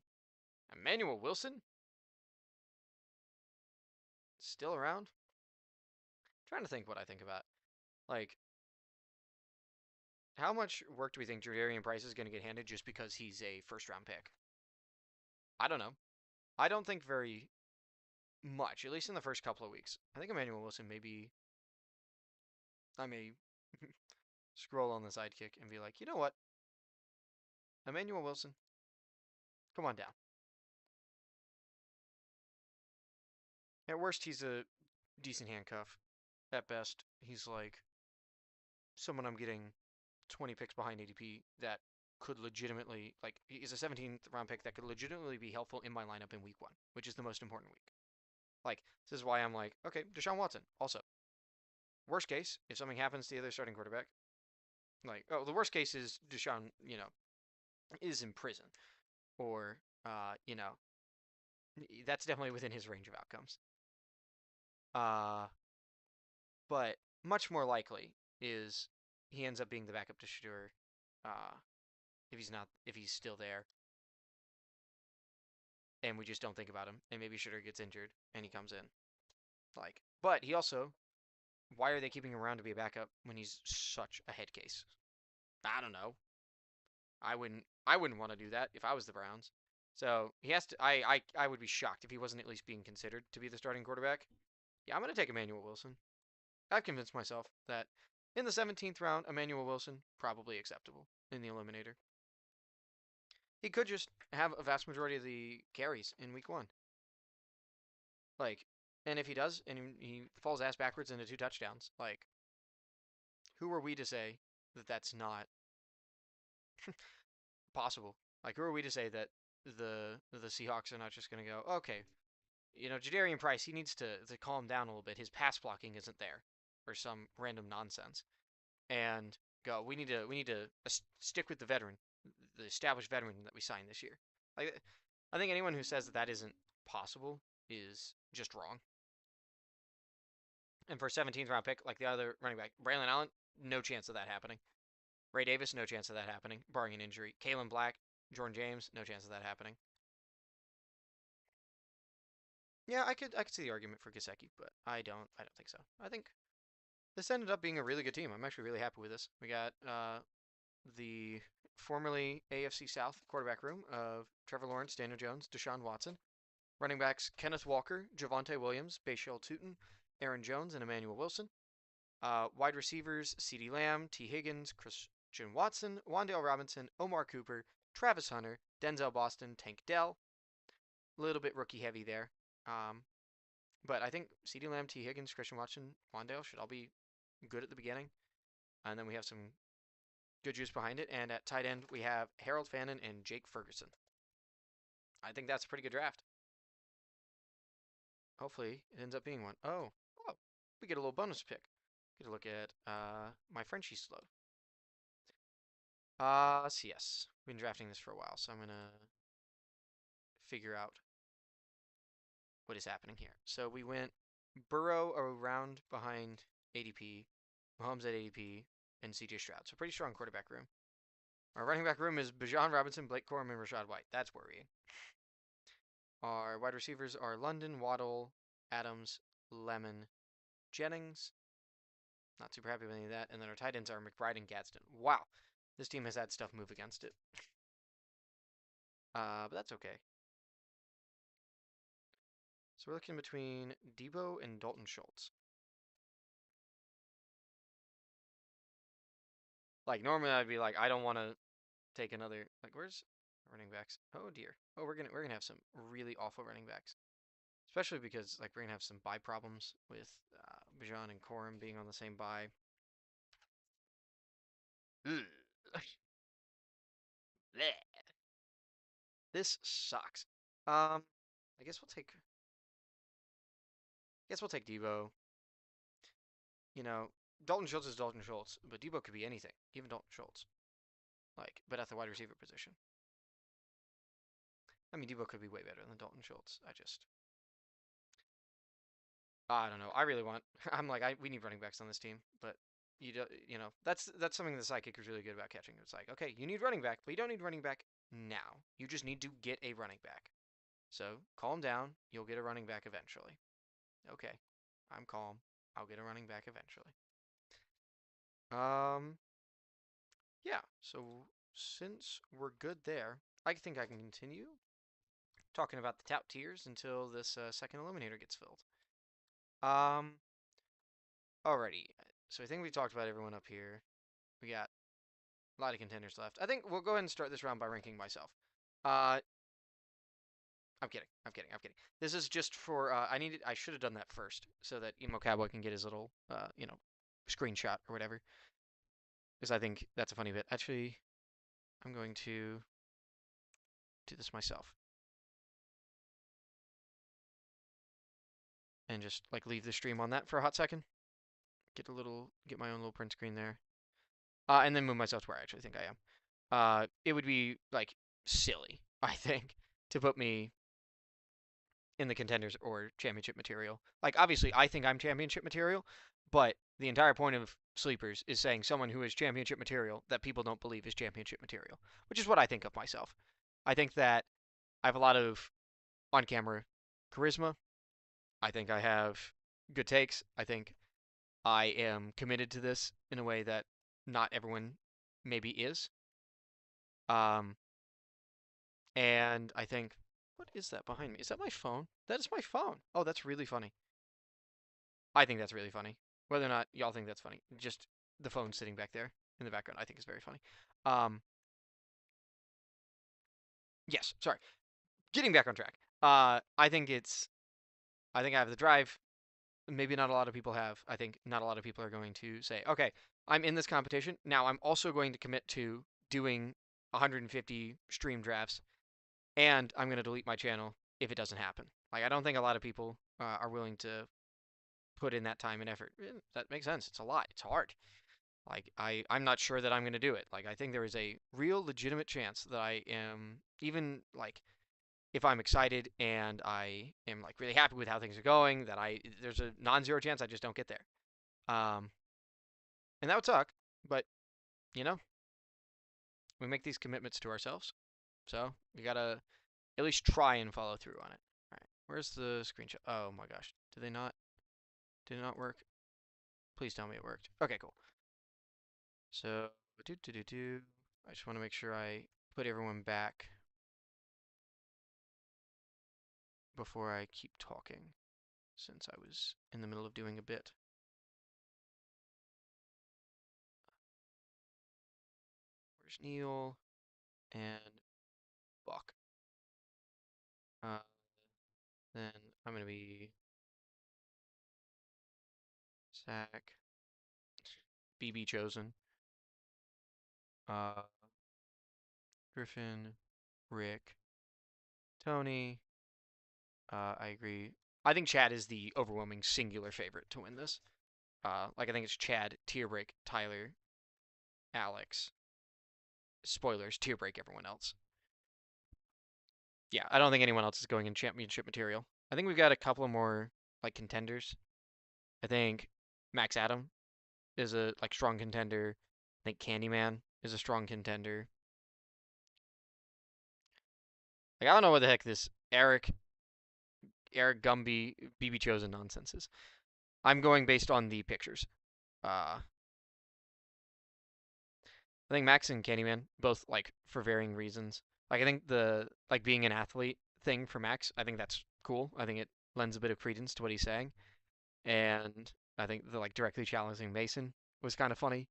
Emmanuel Wilson still around. I'm trying to think what I think about. Like, how much work do we think Jadarian Price is going to get handed just because he's a first-round pick? I don't know. I don't think very much, at least in the first couple of weeks. I think Emmanuel Wilson maybe... I may scroll on the sidekick and be like, you know what? Emmanuel Wilson, come on down. At worst, he's a decent handcuff. At best, he's like someone I'm getting 20 picks behind ADP that could legitimately, like, he's a 17th round pick that could legitimately be helpful in my lineup in week 1, which is the most important week. Like, this is why I'm like, okay, Deshaun Watson, also. Worst case, if something happens to the other starting quarterback, like, oh, the worst case is Deshaun, is in prison. Or, that's definitely within his range of outcomes. But much more likely is he ends up being the backup to Shedeur, if he's still there. And we just don't think about him. And maybe Shedeur gets injured and he comes in. Like, but he also, why are they keeping him around to be a backup when he's such a head case? I don't know. I wouldn't want to do that if I was the Browns. So he has to. I would be shocked if he wasn't at least being considered to be the starting quarterback. Yeah, I'm gonna take Emmanuel Wilson. I've convinced myself that in the 17th round, Emmanuel Wilson probably acceptable in the Eliminator. He could just have a vast majority of the carries in week 1. Like, and if he does, and he falls ass backwards into 2 touchdowns, like, who are we to say that that's not possible? Like, who are we to say that the Seahawks are not just going to go, okay, Jadarian Price, he needs to calm down a little bit. His pass blocking isn't there, or some random nonsense. And go. We need to stick with the veteran, the established veteran that we signed this year. Like, I think anyone who says that that isn't possible is just wrong. And for a 17th round pick, like the other running back, Braylon Allen, no chance of that happening. Ray Davis, no chance of that happening, barring an injury. Kalen Black, Jordan James, no chance of that happening. Yeah, I could see the argument for Gesicki, but I don't think so. I think this ended up being a really good team. I'm actually really happy with this. We got the formerly AFC South quarterback room of Trevor Lawrence, Daniel Jones, Deshaun Watson. Running backs Kenneth Walker, Javonte Williams, Bashal Tutin, Aaron Jones, and Emmanuel Wilson. Wide receivers CeeDee Lamb, T. Higgins, Christian Watson, Wan'Dale Robinson, Omar Cooper, Travis Hunter, Denzel Boston, Tank Dell. A little bit rookie heavy there. But I think CeeDee Lamb, T. Higgins, Christian Watson, Wan'Dale should all be good at the beginning. And then we have some good juice behind it. And at tight end, we have Harold Fannin and Jake Ferguson. I think that's a pretty good draft. Hopefully, it ends up being one. Oh, we get a little bonus pick. Get a look at my Frenchie slow. So yes, we've been drafting this for a while, so I'm gonna figure out what is happening here. So we went Burrow around behind ADP, Mahomes at ADP, and CJ Stroud. So pretty strong quarterback room. Our running back room is Bijan Robinson, Blake Corum, and Rashad White. That's worrying. Our wide receivers are London, Waddle, Adams, Lemon, Jennings. Not super happy with any of that. And then our tight ends are McBride and Gadsden. Wow. This team has had stuff move against it. But that's okay. So we're looking between Debo and Dalton Schultz. Like, normally I'd be like, I don't want to take another. Like, where's running backs? Oh dear. Oh, we're gonna have some really awful running backs, especially because like we're gonna have some bye problems with Bijan and Corum being on the same bye. This sucks. I guess we'll take Debo. You know, Dalton Schultz is Dalton Schultz, but Debo could be anything, even Dalton Schultz. Like, but at the wide receiver position. I mean, Debo could be way better than Dalton Schultz. I don't know. I really want. I'm like, we need running backs on this team, but you know, that's something the SYTYCT is really good about catching. It's like, okay, you need running back, but you don't need running back now. You just need to get a running back. So calm down. You'll get a running back eventually. Okay, I'm calm. I'll get a running back eventually. Yeah. So since we're good there, I think I can continue talking about the top tiers until this second eliminator gets filled. Alrighty. So I think we talked about everyone up here. We got a lot of contenders left. I think we'll go ahead and start this round by ranking myself. I'm kidding. This is just for I should have done that first so that Emo Cowboy can get his little screenshot or whatever. Because I think that's a funny bit. Actually, I'm going to do this myself. And just like leave the stream on that for a hot second. Get my own little print screen there. And then move myself to where I actually think I am. It would be like silly, I think, to put me in the contenders or championship material. Like, obviously, I think I'm championship material, but the entire point of Sleepers is saying someone who is championship material that people don't believe is championship material, which is what I think of myself. I think that I have a lot of on-camera charisma. I think I have good takes. I think I am committed to this in a way that not everyone maybe is. And I think, what is that behind me? Is that my phone? That is my phone. Oh, that's really funny. I think that's really funny. Whether or not y'all think that's funny, just the phone sitting back there in the background, I think is very funny. Yes, sorry. Getting back on track. I think I have the drive. Maybe not a lot of people have. I think not a lot of people are going to say, okay, I'm in this competition. Now I'm also going to commit to doing 150 stream drafts, and I'm going to delete my channel if it doesn't happen. Like, I don't think a lot of people are willing to put in that time and effort. That makes sense. It's a lot. It's hard. Like I'm not sure that I'm gonna do it. Like I think there is a real legitimate chance that I am, even like if I'm excited and I am like really happy with how things are going, that there's a non-zero chance I just don't get there. And that would suck, but you know, we make these commitments to ourselves, so we gotta at least try and follow through on it. All right, where's the screenshot? Oh my gosh, did it not work? Please tell me it worked. Okay, cool. So, I just want to make sure I put everyone back before I keep talking, since I was in the middle of doing a bit. Where's Neil and Buck? Then I'm gonna be Zach, BB chosen, Griffin, Rick, Tony. I agree. I think Chad is the overwhelming singular favorite to win this. Like I think it's Chad, tier break, Tyler, Alex. Spoilers, tier break everyone else. Yeah, I don't think anyone else is going in championship material. I think we've got a couple of more like contenders. I think Max Adam is a like strong contender. I think Candyman is a strong contender. Like I don't know what the heck this Eric Gumby BB chosen nonsense is. I'm going based on the pictures. I think Max and Candyman both like for varying reasons. Like I think the like being an athlete thing for Max, I think that's cool. I think it lends a bit of credence to what he's saying. And I think the like directly challenging Mason was kind of funny.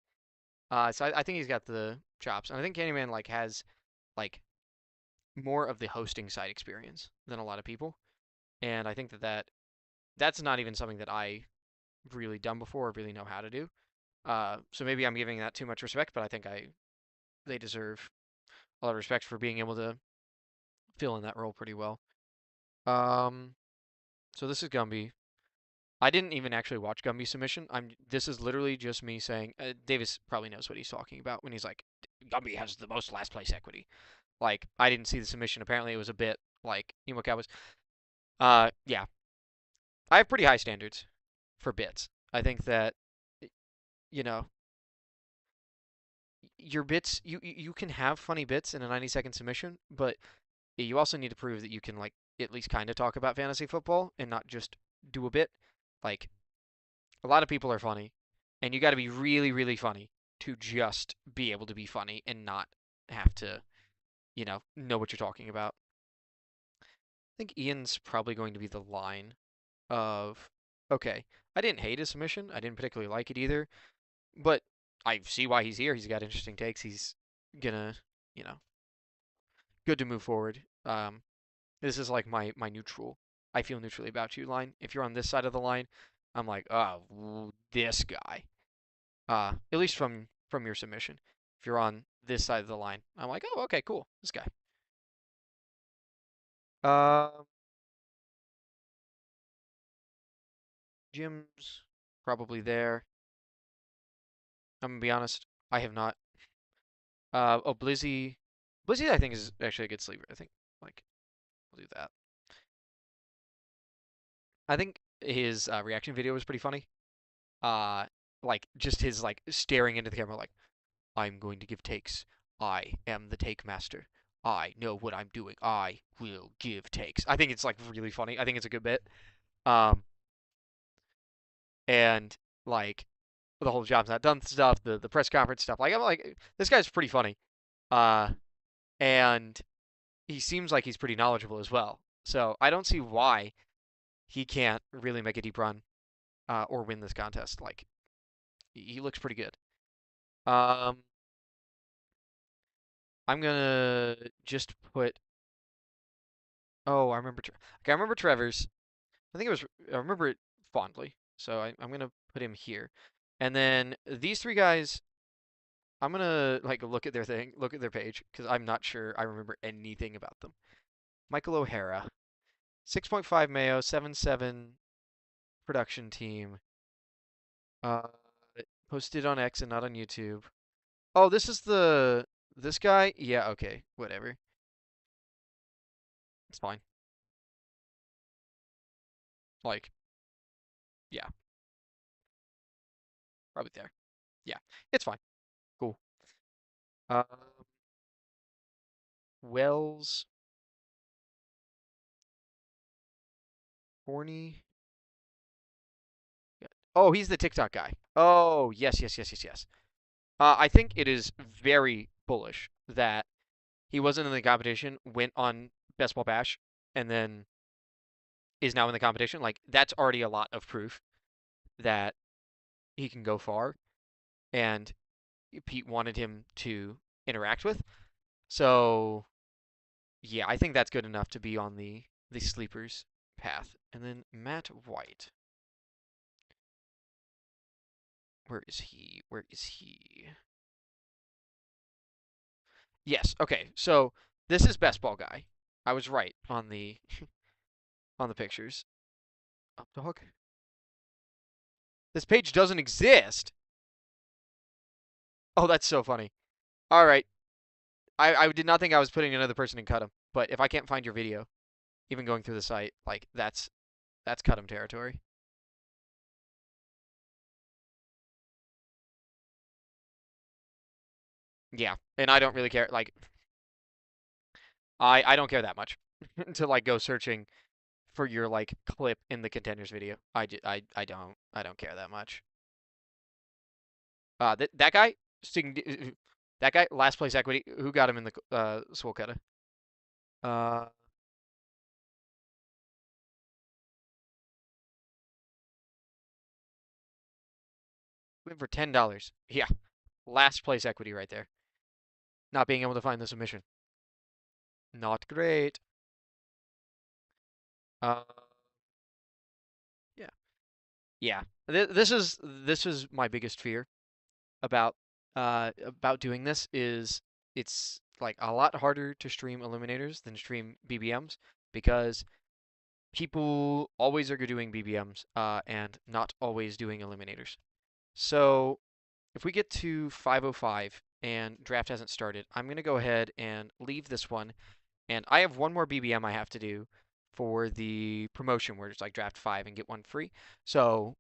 So I think he's got the chops. And I think Candyman like has like more of the hosting side experience than a lot of people. And I think that's not even something that I really done before or really know how to do. So maybe I'm giving that too much respect, but I think they deserve a lot of respect for being able to fill in that role pretty well. So this is Gumby. I didn't even actually watch Gumby's submission. This is literally just me saying. Davis probably knows what he's talking about when he's like, Gumby has the most last place equity. Like I didn't see the submission. Apparently it was a bit like Emo Cowboys. Yeah, I have pretty high standards for bits. I think that you know your bits you can have funny bits in a 90-second submission, but you also need to prove that you can like at least kind of talk about fantasy football and not just do a bit. Like a lot of people are funny, and you got to be really really funny to just be able to be funny and not have to know what you're talking about. I think Ian's probably going to be the line of okay, I didn't hate his submission. I didn't particularly like it either, but I see why he's here. He's got interesting takes. He's gonna, good to move forward. This is like my neutral. I feel neutrally about you line. If you're on this side of the line, I'm like, oh, this guy. At least from your submission. If you're on this side of the line, I'm like, oh, okay, cool, this guy. Jim's probably there. I'm gonna be honest, I have not. Blizzy I think is actually a good sleeper. I think like we'll do that. I think his reaction video was pretty funny. Like just his like staring into the camera like I'm going to give takes. I am the take master. I know what I'm doing. I will give takes. I think it's like really funny. I think it's a good bit. And like the whole job's not done stuff, the press conference stuff. Like I'm like this guy's pretty funny. And he seems like he's pretty knowledgeable as well. So I don't see why he can't really make a deep run or win this contest. Like he looks pretty good. I'm gonna just put. Oh, I remember. Okay, I remember Trevor's. I remember it fondly. So I'm gonna put him here, and then these three guys. I'm gonna like look at their page because I'm not sure I remember anything about them. Michael O'Hara, 6.5 Mayo, 7.7 production team. Posted on X and not on YouTube. Oh, this is this guy? Yeah, okay, whatever. It's fine. Like, yeah. Probably there. Yeah, it's fine. Cool. Wells. Horny. Oh, he's the TikTok guy. Oh, yes, yes, yes, yes, yes. I think it is very bullish that he wasn't in the competition, went on Best Ball Bash, and then is now in the competition. Like, that's already a lot of proof that he can go far, and Pete wanted him to interact with. So, yeah, I think that's good enough to be on the sleepers path. And then Matt White. Where is he? Where is he? Yes, okay. So this is Best Ball Guy. I was right on the on the pictures. Up dog. This page doesn't exist. Oh, that's so funny. All right. I did not think I was putting another person in cut him, but if I can't find your video, even going through the site, like that's cut him territory. Yeah, and I don't really care. Like, I don't care that much to like go searching for your like clip in the contenders video. I don't care that much. That guy, that guy, last place equity. Who got him in the Swole Cutter? Went for $10. Yeah, last place equity right there. Not being able to find the submission. Not great. Uh, yeah, yeah. This is my biggest fear about doing this is it's like a lot harder to stream Eliminators than stream BBMs because people always are doing BBMs and not always doing Eliminators. So if we get to 5:05 and draft hasn't started, I'm going to go ahead and leave this one. And I have one more BBM I have to do for the promotion where it's like draft 5 and get one free. So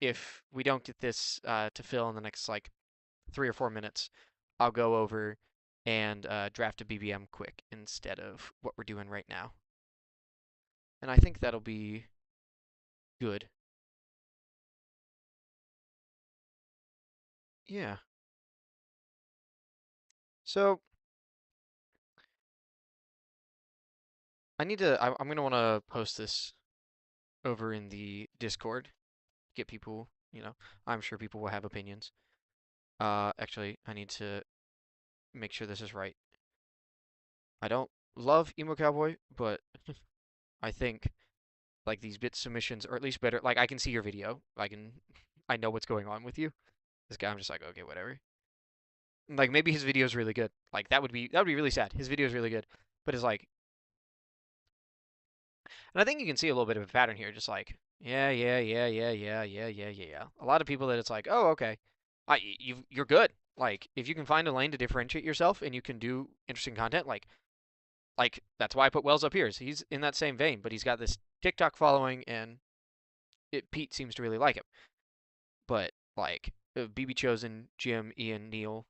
if we don't get this to fill in the next like 3 or 4 minutes, I'll go over and draft a BBM quick instead of what we're doing right now. And I think that'll be good. Yeah. So I'm gonna want to post this over in the Discord. Get people, I'm sure people will have opinions. Actually, I need to make sure this is right. I don't love Emo Cowboy, but I think like these bit submissions are at least better. Like I can see your video. I know what's going on with you. This guy, I'm just like, okay, whatever. Like maybe his video is really good. Like that would be really sad. His video is really good, but it's like, and I think you can see a little bit of a pattern here. Just like, yeah. A lot of people that it's like, oh, okay, you're good. Like if you can find a lane to differentiate yourself and you can do interesting content, like that's why I put Wells up here. He's in that same vein, but he's got this TikTok following, and Pete seems to really like him. But like BB Chosen, Jim, Ian, Neil,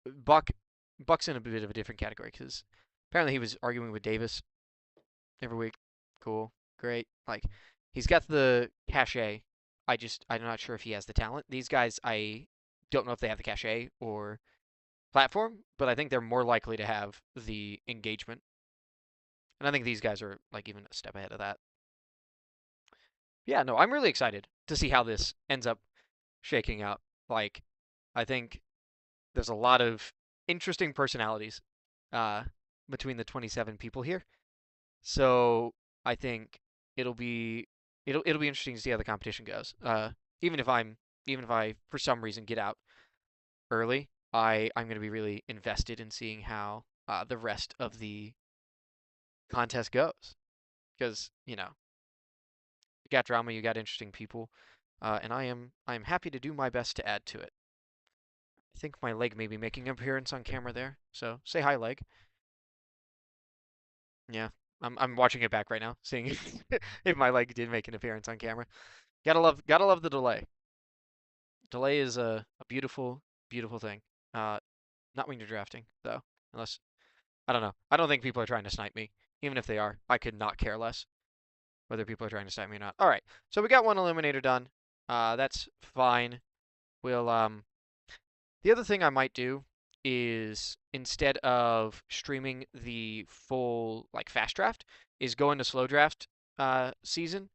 Buck's in a bit of a different category because apparently he was arguing with Davis every week. Cool, great. Like he's got the cachet. I'm not sure if he has the talent. These guys, I don't know if they have the cachet or platform, but I think they're more likely to have the engagement. And I think these guys are like even a step ahead of that. Yeah, no, I'm really excited to see how this ends up shaking out. Like, I think there's a lot of interesting personalities between the 27 people here. So I think it'll be interesting to see how the competition goes. Even if I for some reason get out early, I'm going to be really invested in seeing how the rest of the contest goes, because you got drama, you got interesting people. and I am happy to do my best to add to it. I think my leg may be making an appearance on camera there, so say hi, leg. Yeah, I'm watching it back right now, seeing if my leg did make an appearance on camera. Gotta love the delay. Delay is a beautiful, beautiful thing. Not when you're drafting, though, unless, I don't know. I don't think people are trying to snipe me. Even if they are, I could not care less whether people are trying to snipe me or not. All right, so we got one eliminator done. That's fine. We'll, the other thing I might do is, instead of streaming the full, like, fast draft, is go into slow draft season.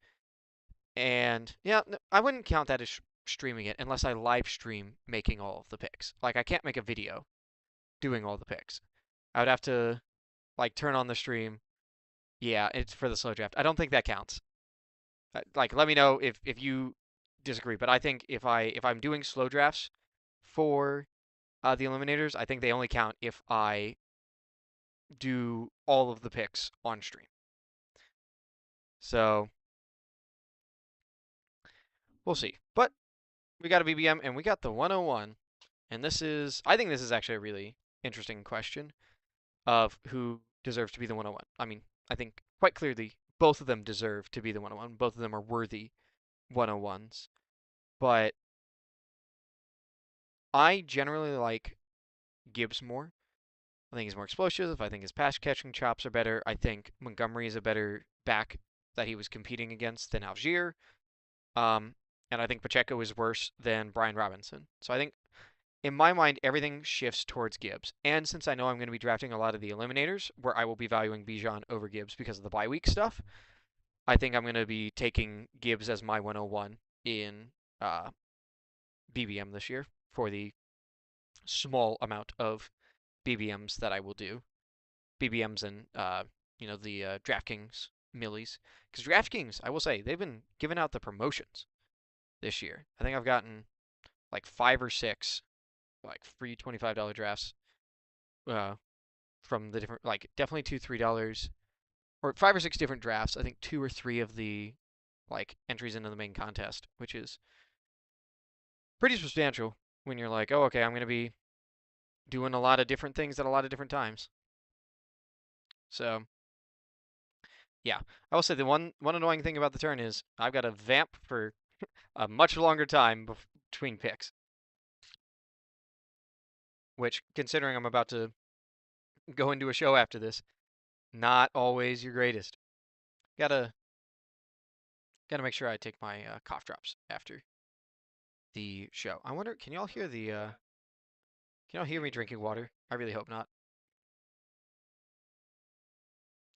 And yeah, I wouldn't count that as streaming it unless I live stream making all of the picks. Like, I can't make a video doing all the picks. I would have to, like, turn on the stream. Yeah, it's for the slow draft. I don't think that counts. Like, let me know if you disagree. But I think if I'm doing slow drafts for the eliminators, I think they only count if I do all of the picks on stream. So we'll see. But we got a BBM and we got the 101. And I think this is actually a really interesting question of who deserves to be the 101. I mean, I think quite clearly both of them deserve to be the 101. Both of them are worthy 101s. But I generally like Gibbs more. I think he's more explosive. I think his pass catching chops are better. I think Montgomery is a better back that he was competing against than Algier. And I think Pacheco is worse than Brian Robinson. So I think, in my mind, everything shifts towards Gibbs. And since I know I'm going to be drafting a lot of the eliminators, where I will be valuing Bijan over Gibbs because of the bye week stuff, I think I'm going to be taking Gibbs as my 101 in BBM this year for the small amount of BBMs that I will do. BBMs and, the DraftKings millies. Because DraftKings, I will say, they've been giving out the promotions this year. I think I've gotten like 5 or 6 like free $25 drafts from the different, like, definitely $2-3 or 5 or 6 different drafts. I think 2 or 3 of the, like, entries into the main contest, which is pretty substantial when you're like, oh, okay, I'm going to be doing a lot of different things at a lot of different times. So yeah, I will say the one annoying thing about the turn is I've got to vamp for a much longer time between picks. Which, considering I'm about to go into a show after this, not always your greatest. Gotta make sure I take my cough drops after the show. I wonder, can y'all hear the, can y'all hear me drinking water? I really hope not.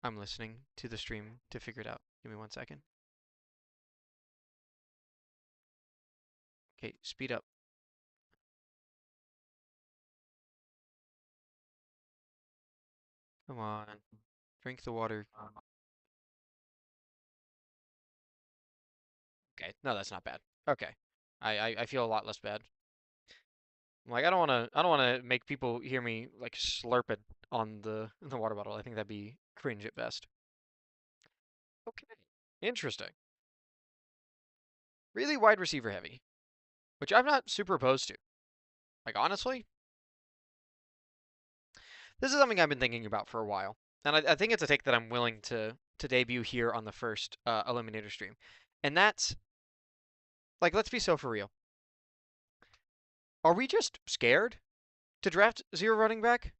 I'm listening to the stream to figure it out. Give me 1 second. Okay, speed up. Come on. Drink the water. Okay, no, that's not bad. Okay. I feel a lot less bad. Like, I don't wanna make people hear me like slurping on the water bottle. I think that'd be cringe at best. Okay. Interesting. Really wide receiver heavy, which I'm not super opposed to. Like, honestly, this is something I've been thinking about for a while. And I think it's a take that I'm willing to debut here on the first Eliminator stream. And that's, like, let's be so for real. Are we just scared to draft 0 running back?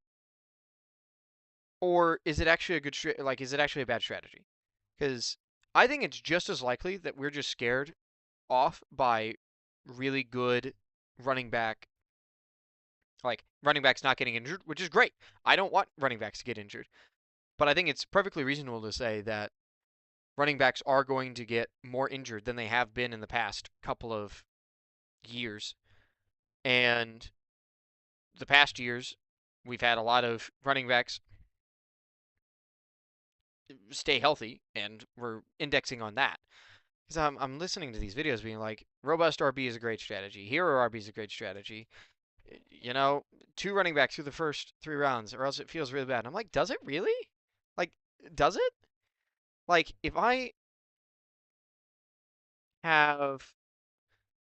Or is it actually a good, is it actually a bad strategy? Because I think it's just as likely that we're just scared off by really good running back, like running backs not getting injured, which is great. I don't want running backs to get injured. But I think it's perfectly reasonable to say that running backs are going to get more injured than they have been in the past couple of years. And the past years, we've had a lot of running backs stay healthy, and we're indexing on that. Because I'm listening to these videos being like, robust RB is a great strategy. Hero RB is a great strategy. You know, 2 running backs through the first 3 rounds, or else it feels really bad. And I'm like, does it really? Like, does it? Like, if I have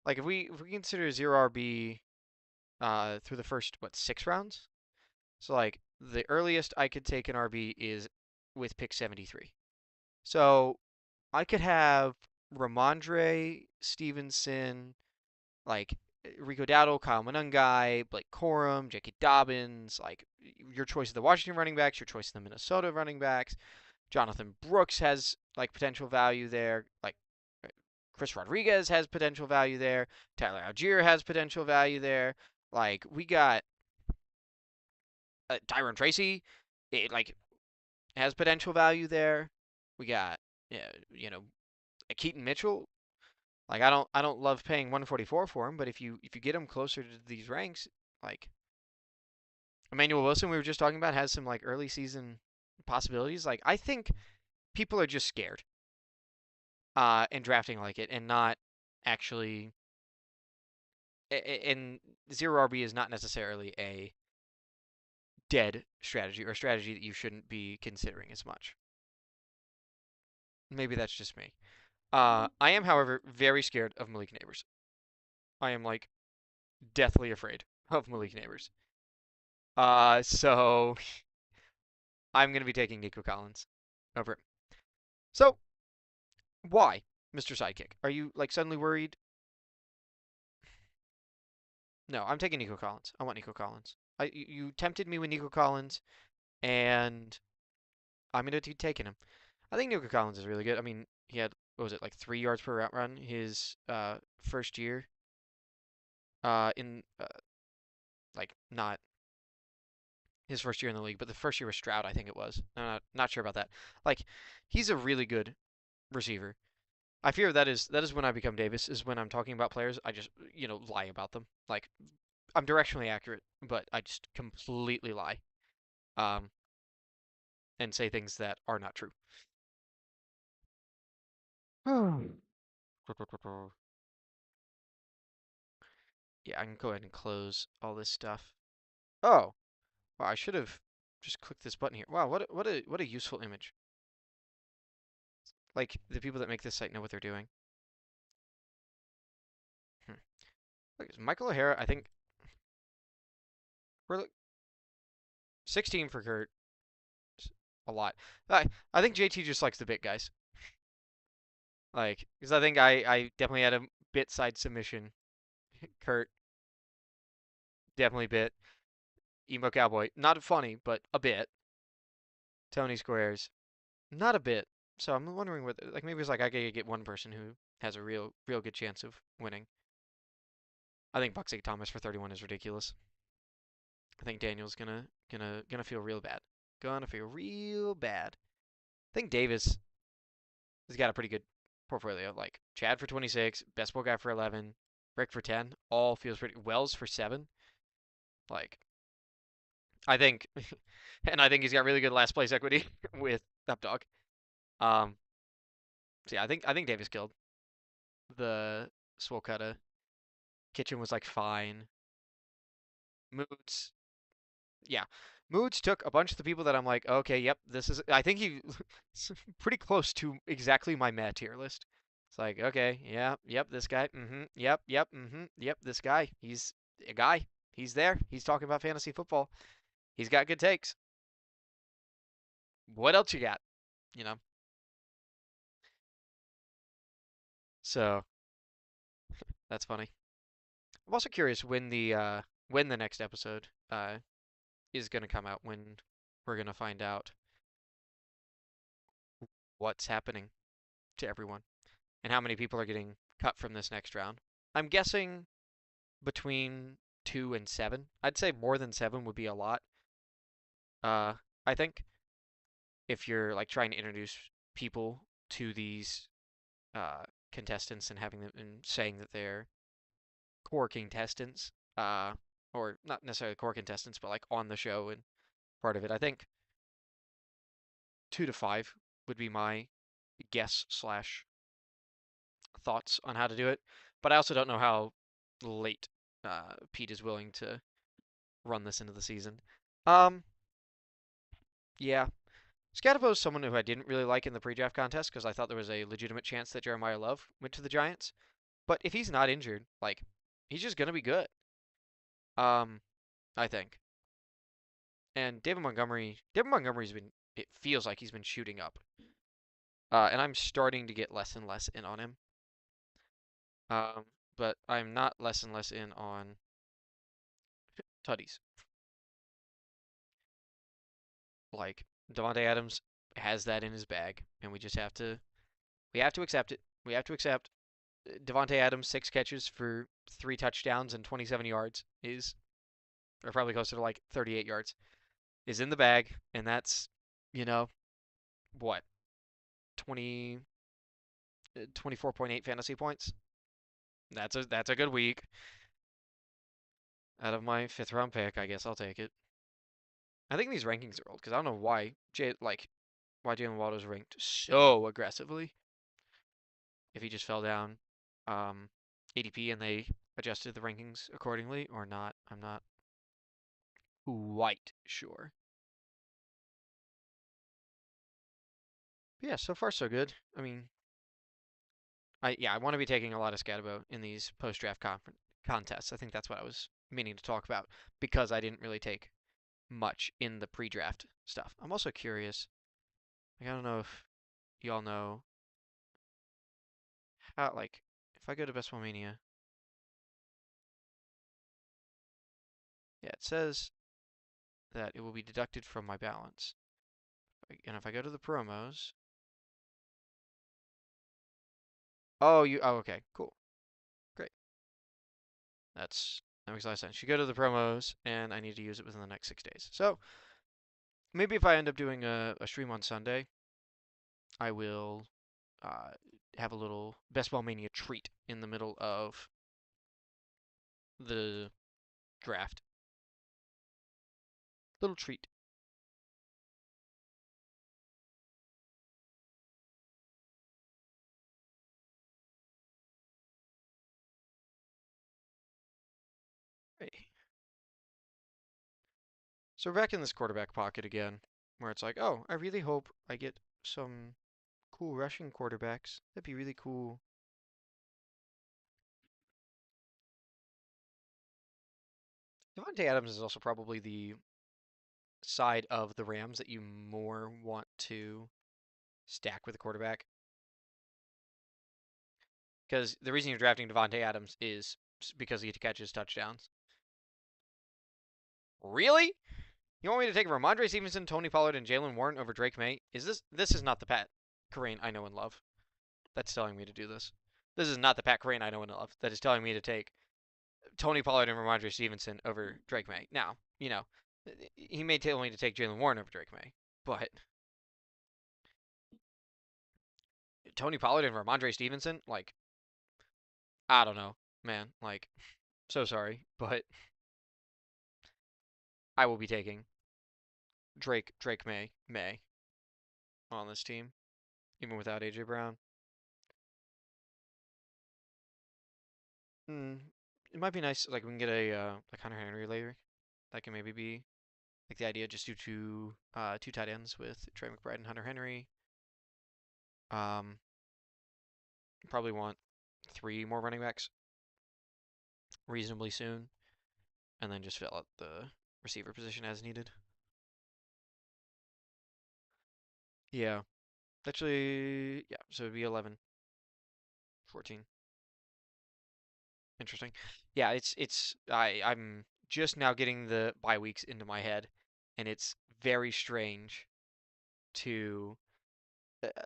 like if we consider zero RB through the first 6 rounds. So like the earliest I could take an RB is with pick 73. So I could have Ramondre Stevenson, like Rico Dowdle, Kyle Monangai, Blake Corum, J.K. Dobbins, like your choice of the Washington running backs, your choice of the Minnesota running backs. Jonathan Brooks has like potential value there. Like Chris Rodriguez has potential value there. Tyler Algier has potential value there. Like we got Tyron Tracy, it like has potential value there. We got Keaton Mitchell. Like I don't love paying 144 for him, but if you get him closer to these ranks, like Emmanuel Wilson we were just talking about has some like early season possibilities. Like I think people are just scared and drafting like it and not actually and zero RB is not necessarily a dead strategy or a strategy that you shouldn't be considering as much. Maybe that's just me. I am, however, very scared of Malik Neighbors. I am like deathly afraid of Malik Neighbors. So I'm gonna be taking Nico Collins over him. So why, Mr. Sidekick? Are you like suddenly worried? No, I'm taking Nico Collins. I want Nico Collins. You tempted me with Nico Collins, and I'm gonna be taking him. I think Nico Collins is really good. I mean, he had what was it like 3 yards per route run his first year. In like not his first year in the league, but the first year was Stroud, I think it was. I'm not sure about that. Like, he's a really good receiver. I fear that is when I become Davis, is when I'm talking about players, I just, lie about them. Like, I'm directionally accurate, but I just completely lie. And say things that are not true. Yeah, I can go ahead and close all this stuff. Oh, wow, I should have just clicked this button here. Wow, what a useful image. Like the people that make this site know what they're doing. Look, Michael O'Hara, I think we're 16 for Kurt. A lot. I think JT just likes the bit guys. Like, because I think I definitely had a bit side submission. Kurt definitely bit. Emo Cowboy, not funny, but a bit. Tony Squares, not a bit. So I'm wondering whether, like, maybe it's like I could get one person who has a real good chance of winning. I think Bucksy Thomas for 31 is ridiculous. I think Daniel's gonna feel real bad. Gonna feel real bad. I think Davis has got a pretty good portfolio. Like Chad for 26, Best Ball Guy for 11, Rick for 10. All feels pretty. Wells for 7. Like, I think, and I think he's got really good last place equity with Updog. So yeah, I think Davis killed. The Swolcutta Kitchen was like fine. Moods, yeah. Moods took a bunch of the people that I'm like, okay, yep, this is. I think he pretty close to exactly my meh tier list. It's like, okay, yeah, yep, this guy, yep, this guy. He's a guy. He's there. He's talking about fantasy football. He's got good takes. What else you got? So that's funny. I'm also curious when the next episode is gonna come out, when we're gonna find out what's happening to everyone and how many people are getting cut from this next round. I'm guessing between 2 and 7. I'd say more than 7 would be a lot. I think if you're like trying to introduce people to these contestants and having them and saying that they're core contestants, or not necessarily core contestants, but like on the show and part of it. I think 2 to 5 would be my guess slash thoughts on how to do it. But I also don't know how late Pete is willing to run this into the season. Yeah. Scatabo is someone who I didn't really like in the pre-draft contest because I thought there was a legitimate chance that Jeremiah Love went to the Giants. But if he's not injured, like he's just gonna be good. I think. And David Montgomery's been. It feels like he's been shooting up. And I'm starting to get less and less in on him. But I'm not less and less in on Tutties. Like Davante Adams has that in his bag, and we have to accept it. We have to accept Davante Adams 6 catches for 3 touchdowns and 27 yards or probably closer to like 38 yards, is in the bag, and that's what 20 24.8 fantasy points. That's a good week. Out of my 5th-round pick, I guess I'll take it. I think these rankings are old because I don't know why Jalen Waddle's ranked so aggressively. If he just fell down ADP and they adjusted the rankings accordingly or not, I'm not quite sure. But yeah, so far so good. I mean, I want to be taking a lot of Scatabo in these post-draft contests. I think that's what I was meaning to talk about because I didn't really take much in the pre-draft stuff. I'm also curious. Like, I don't know if y'all know how, like, if I go to Best Ball Mania, yeah, it says that it will be deducted from my balance. And if I go to the promos, oh, okay, cool, great. That makes a lot of sense. You go to the promos, and I need to use it within the next 6 days. So maybe if I end up doing a stream on Sunday, I will have a little Best Ball Mania treat in the middle of the draft. Little treat. Hey. So we're back in this quarterback pocket again, where it's like, oh, I really hope I get some cool rushing quarterbacks. That'd be really cool. Davante Adams is also probably the side of the Rams that you more want to stack with a quarterback. Because the reason you're drafting Davante Adams is because he catches touchdowns. Really? You want me to take Ramondre Stevenson, Tony Pollard, and Jalen Warren over Drake May? This is not the Pat Kerrane I know and love. That's telling me to do this. This is not the Pat Kerrane I know and love. That is telling me to take Tony Pollard and Ramondre Stevenson over Drake May. Now, he may tell me to take Jalen Warren over Drake May, but Tony Pollard and Ramondre Stevenson, like, I don't know, man. Like, so sorry, but I will be taking Drake May on this team, even without AJ Brown. It might be nice, like we can get a like Hunter Henry later. That can maybe be like the idea. Just do two tight ends with Trey McBride and Hunter Henry. Probably want 3 more running backs reasonably soon, and then just fill out the receiver position as needed. Yeah, actually, yeah. So it'd be 11, 14. Interesting. Yeah, I'm just now getting the bye weeks into my head, and it's very strange to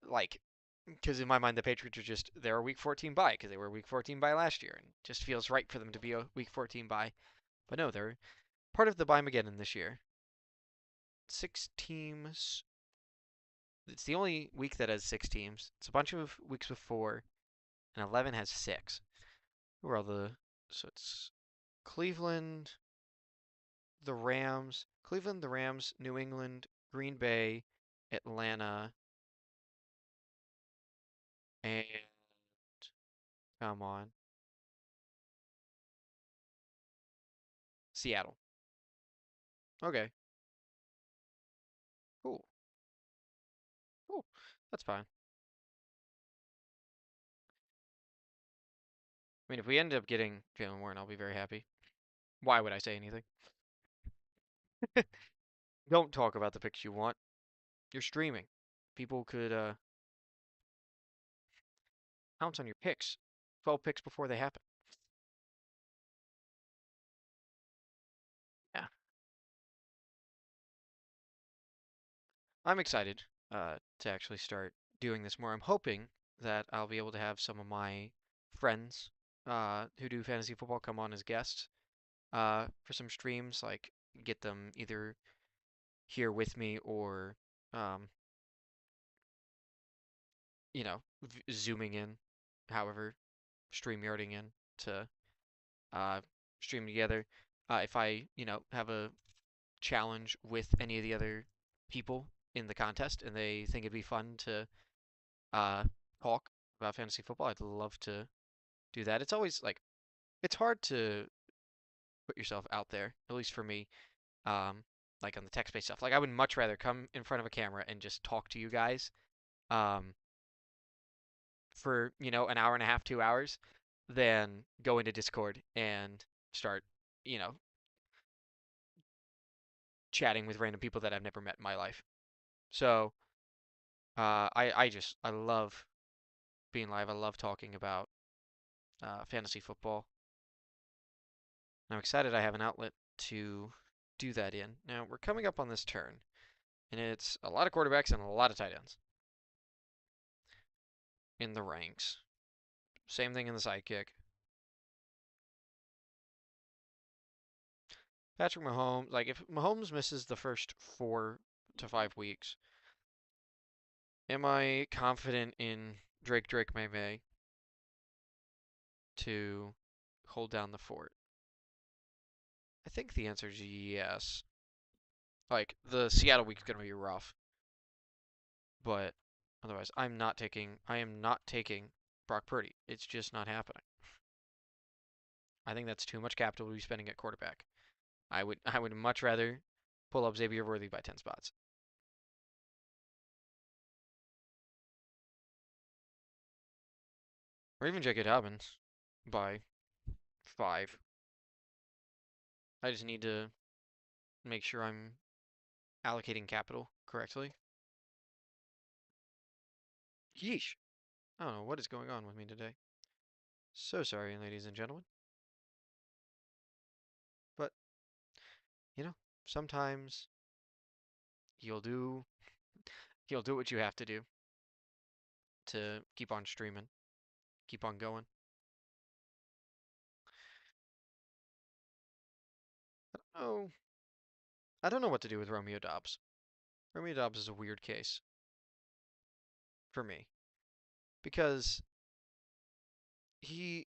like, because in my mind the Patriots are they're a week 14 bye because they were a week 14 bye last year, and it just feels right for them to be a week 14 bye. But no, they're part of the Bye-Mageddon this year. 6 teams. It's the only week that has 6 teams. It's a bunch of weeks with 4, and 11 has 6. Who are all so it's Cleveland, the Rams, New England, Green Bay, Atlanta, and come on, Seattle. Okay, cool. Cool. That's fine. mean, if we end up getting Jalen Warren, I'll be very happy. Why would I say anything? Don't talk about the picks you want. You're streaming. People could pounce on your picks. 12 picks before they happen. Yeah. I'm excited to actually start doing this more. I'm hoping that I'll be able to have some of my friends who do fantasy football come on as guests for some streams, like get them either here with me or um, zooming in, however, StreamYarding in to uh, stream together. If I, have a challenge with any of the other people in the contest and they think it'd be fun to talk about fantasy football, I'd love to do that. It's always it's hard to put yourself out there, at least for me, like on the text-based stuff. Like I would much rather come in front of a camera and just talk to you guys um, for, an hour and a half, 2 hours than go into Discord and start, chatting with random people that I've never met in my life. So I love being live. I love talking about fantasy football. I'm excited I have an outlet to do that in. Now we're coming up on this turn, and it's a lot of quarterbacks and a lot of tight ends in the ranks. Same thing in the SYTYCT. Patrick Mahomes, if Mahomes misses the first 4 to 5 weeks, am I confident in Drake May to hold down the fort? I think the answer is yes. The Seattle week's gonna be rough, but otherwise, I am not taking Brock Purdy. It's just not happening. I think that's too much capital to be spending at quarterback. I would much rather pull up Xavier Worthy by 10 spots. Or even J.K. Dobbins by 5. I just need to make sure I'm allocating capital correctly. Yeesh. I don't know what is going on with me today. So sorry, ladies and gentlemen. But, sometimes you'll do what you have to do to keep on streaming, keep on going. I don't know what to do with Romeo Dobbs. Romeo Dobbs is a weird case for me because he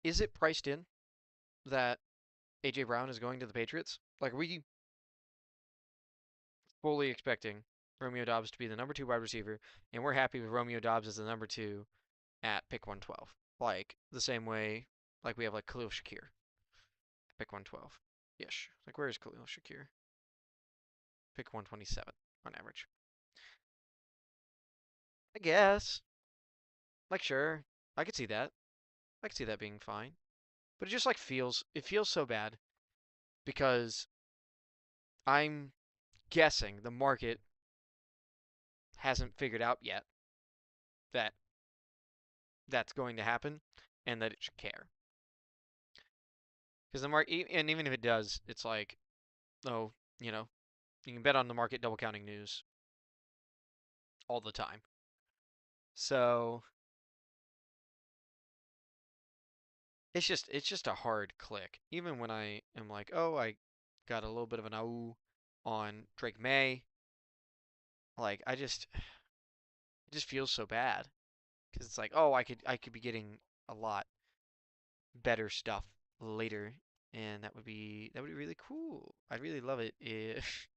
is it priced in that AJ Brown is going to the Patriots? Are we fully expecting Romeo Dobbs to be the number 2 wide receiver, and we're happy with Romeo Dobbs as the number 2 at pick 112? The same way we have Khalil Shakir, pick 112. Ish. Where is Khalil Shakir? Pick 127 on average. I guess. Sure. I could see that. I could see that being fine. But it just feels so bad because I'm guessing the market hasn't figured out yet that that's going to happen and that it should care. Because the market, and even if it does, it's oh, you can bet on the market double counting news all the time. So it's just a hard click. Even when I am oh, I got a little bit of an ooh on Drake May. It just feels so bad because it's oh, I could be getting a lot better stuff later, and that would be really cool. I'd really love it if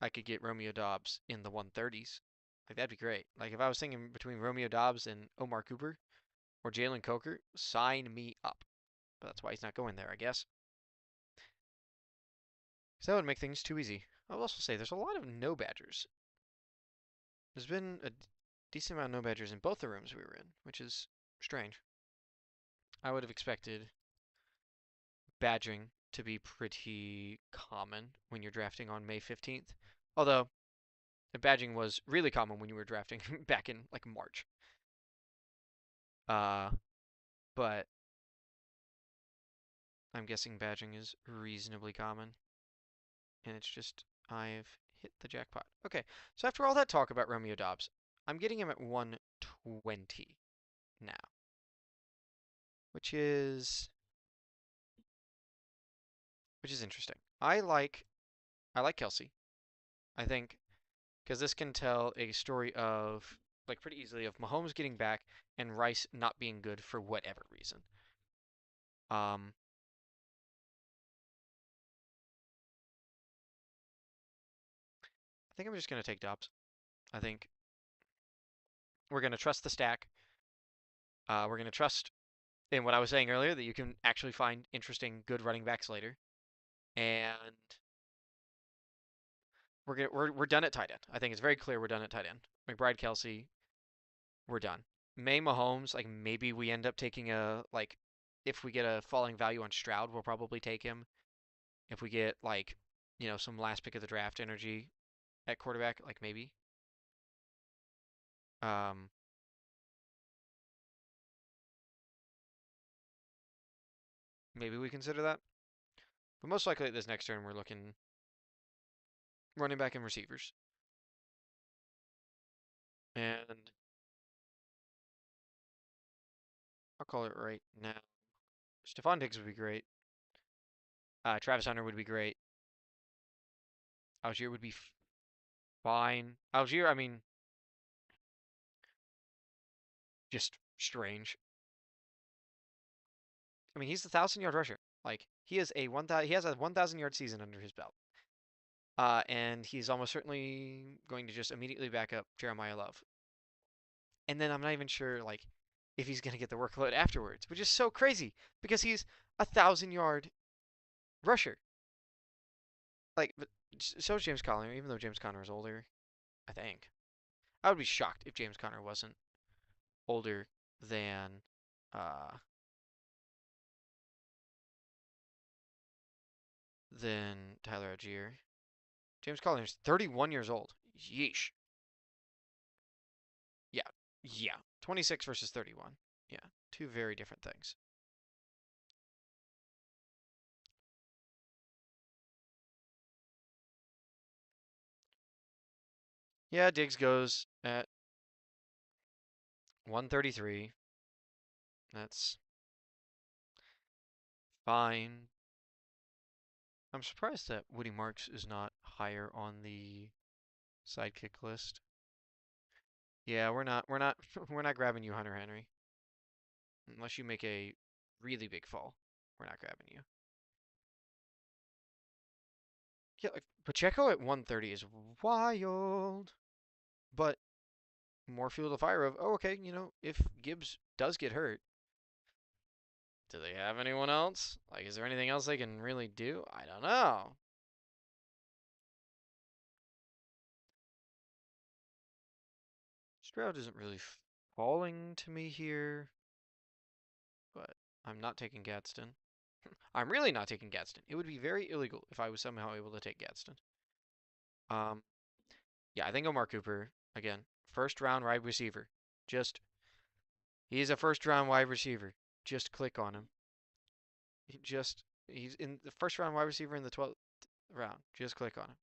I could get Romeo Dobbs in the 130s. That'd be great. If I was thinking between Romeo Dobbs and Omar Cooper or Jalen Coker, sign me up. But that's why he's not going there, I guess. Because that would make things too easy. I'll also say there's a lot of no badgers. There's been a decent amount of no badgers in both the rooms we were in, which is strange. I would have expected badging to be pretty common when you're drafting on May 15th. Although, the badging was really common when you were drafting back in like March. But I'm guessing badging is reasonably common. And it's just, I've hit the jackpot. Okay, so after all that talk about Romeo Dobbs, I'm getting him at 120 now. Which is interesting. I like Kelsey. I think because this can tell a story of like pretty easily of Mahomes getting back and Rice not being good for whatever reason. I think I'm just gonna take Dobbs. I think we're gonna trust the stack. We're gonna trust in what I was saying earlier that you can actually find interesting, good running backs later, and we're done at tight end. I think it's very clear we're done at tight end. McBride, Kelsey, we're done. May Mahomes, like maybe we end up taking a like if we get a falling value on Stroud, we'll probably take him. If we get like, some last pick of the draft energy at quarterback, like maybe. Maybe we consider that. But most likely at this next turn we're looking running back and receivers. And I'll call it right now. Stephon Diggs would be great. Travis Hunter would be great. Algier would be fine. Algier, I mean, just strange. I mean, he's the 1,000-yard rusher. Like he has a 1,000-yard season under his belt. And he's almost certainly going to just immediately back up Jeremiah Love. And then I'm not even sure like if he's going to get the workload afterwards, which is so crazy because he's a 1,000-yard rusher. Like, but so is James Conner, even though James Conner is older, I think. I would be shocked if James Conner wasn't older than Tyler Algier. James Conner is 31 years old. Yeesh. Yeah. 26 versus 31. Yeah, two very different things. Yeah, Diggs goes at 133. That's fine. I'm surprised that Woody Marks is not higher on the sidekick list. Yeah, we're not we're not grabbing you, Hunter Henry. Unless you make a really big fall. We're not grabbing you. Yeah, like Pacheco at 130 is wild. But more fuel to fire of, oh, okay, if Gibbs does get hurt, do they have anyone else? Like, is there anything else they can really do? I don't know. Stroud isn't really falling to me here, but I'm not taking Gadsden. I'm really not taking Gadsden. It would be very illegal if I was somehow able to take Gadsden. Yeah, I think Omar Cooper, again, first round wide receiver. He's a first round wide receiver. Just click on him. He's in the first round wide receiver in the 12th round. Just click on him.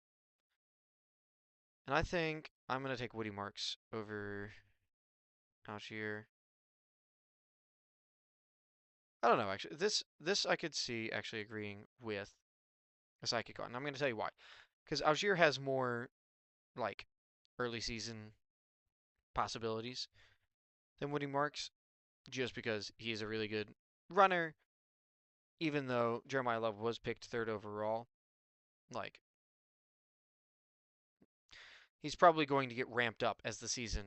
And I think I'm going to take Woody Marks over Algier. I don't know, actually. This I could see actually agreeing with a psychic on. And I'm going to tell you why. Because Algier has more, like, early season possibilities than Woody Marks. Just because he's a really good runner. Even though Jeremiah Love was picked 3rd overall. Like, he's probably going to get ramped up as the season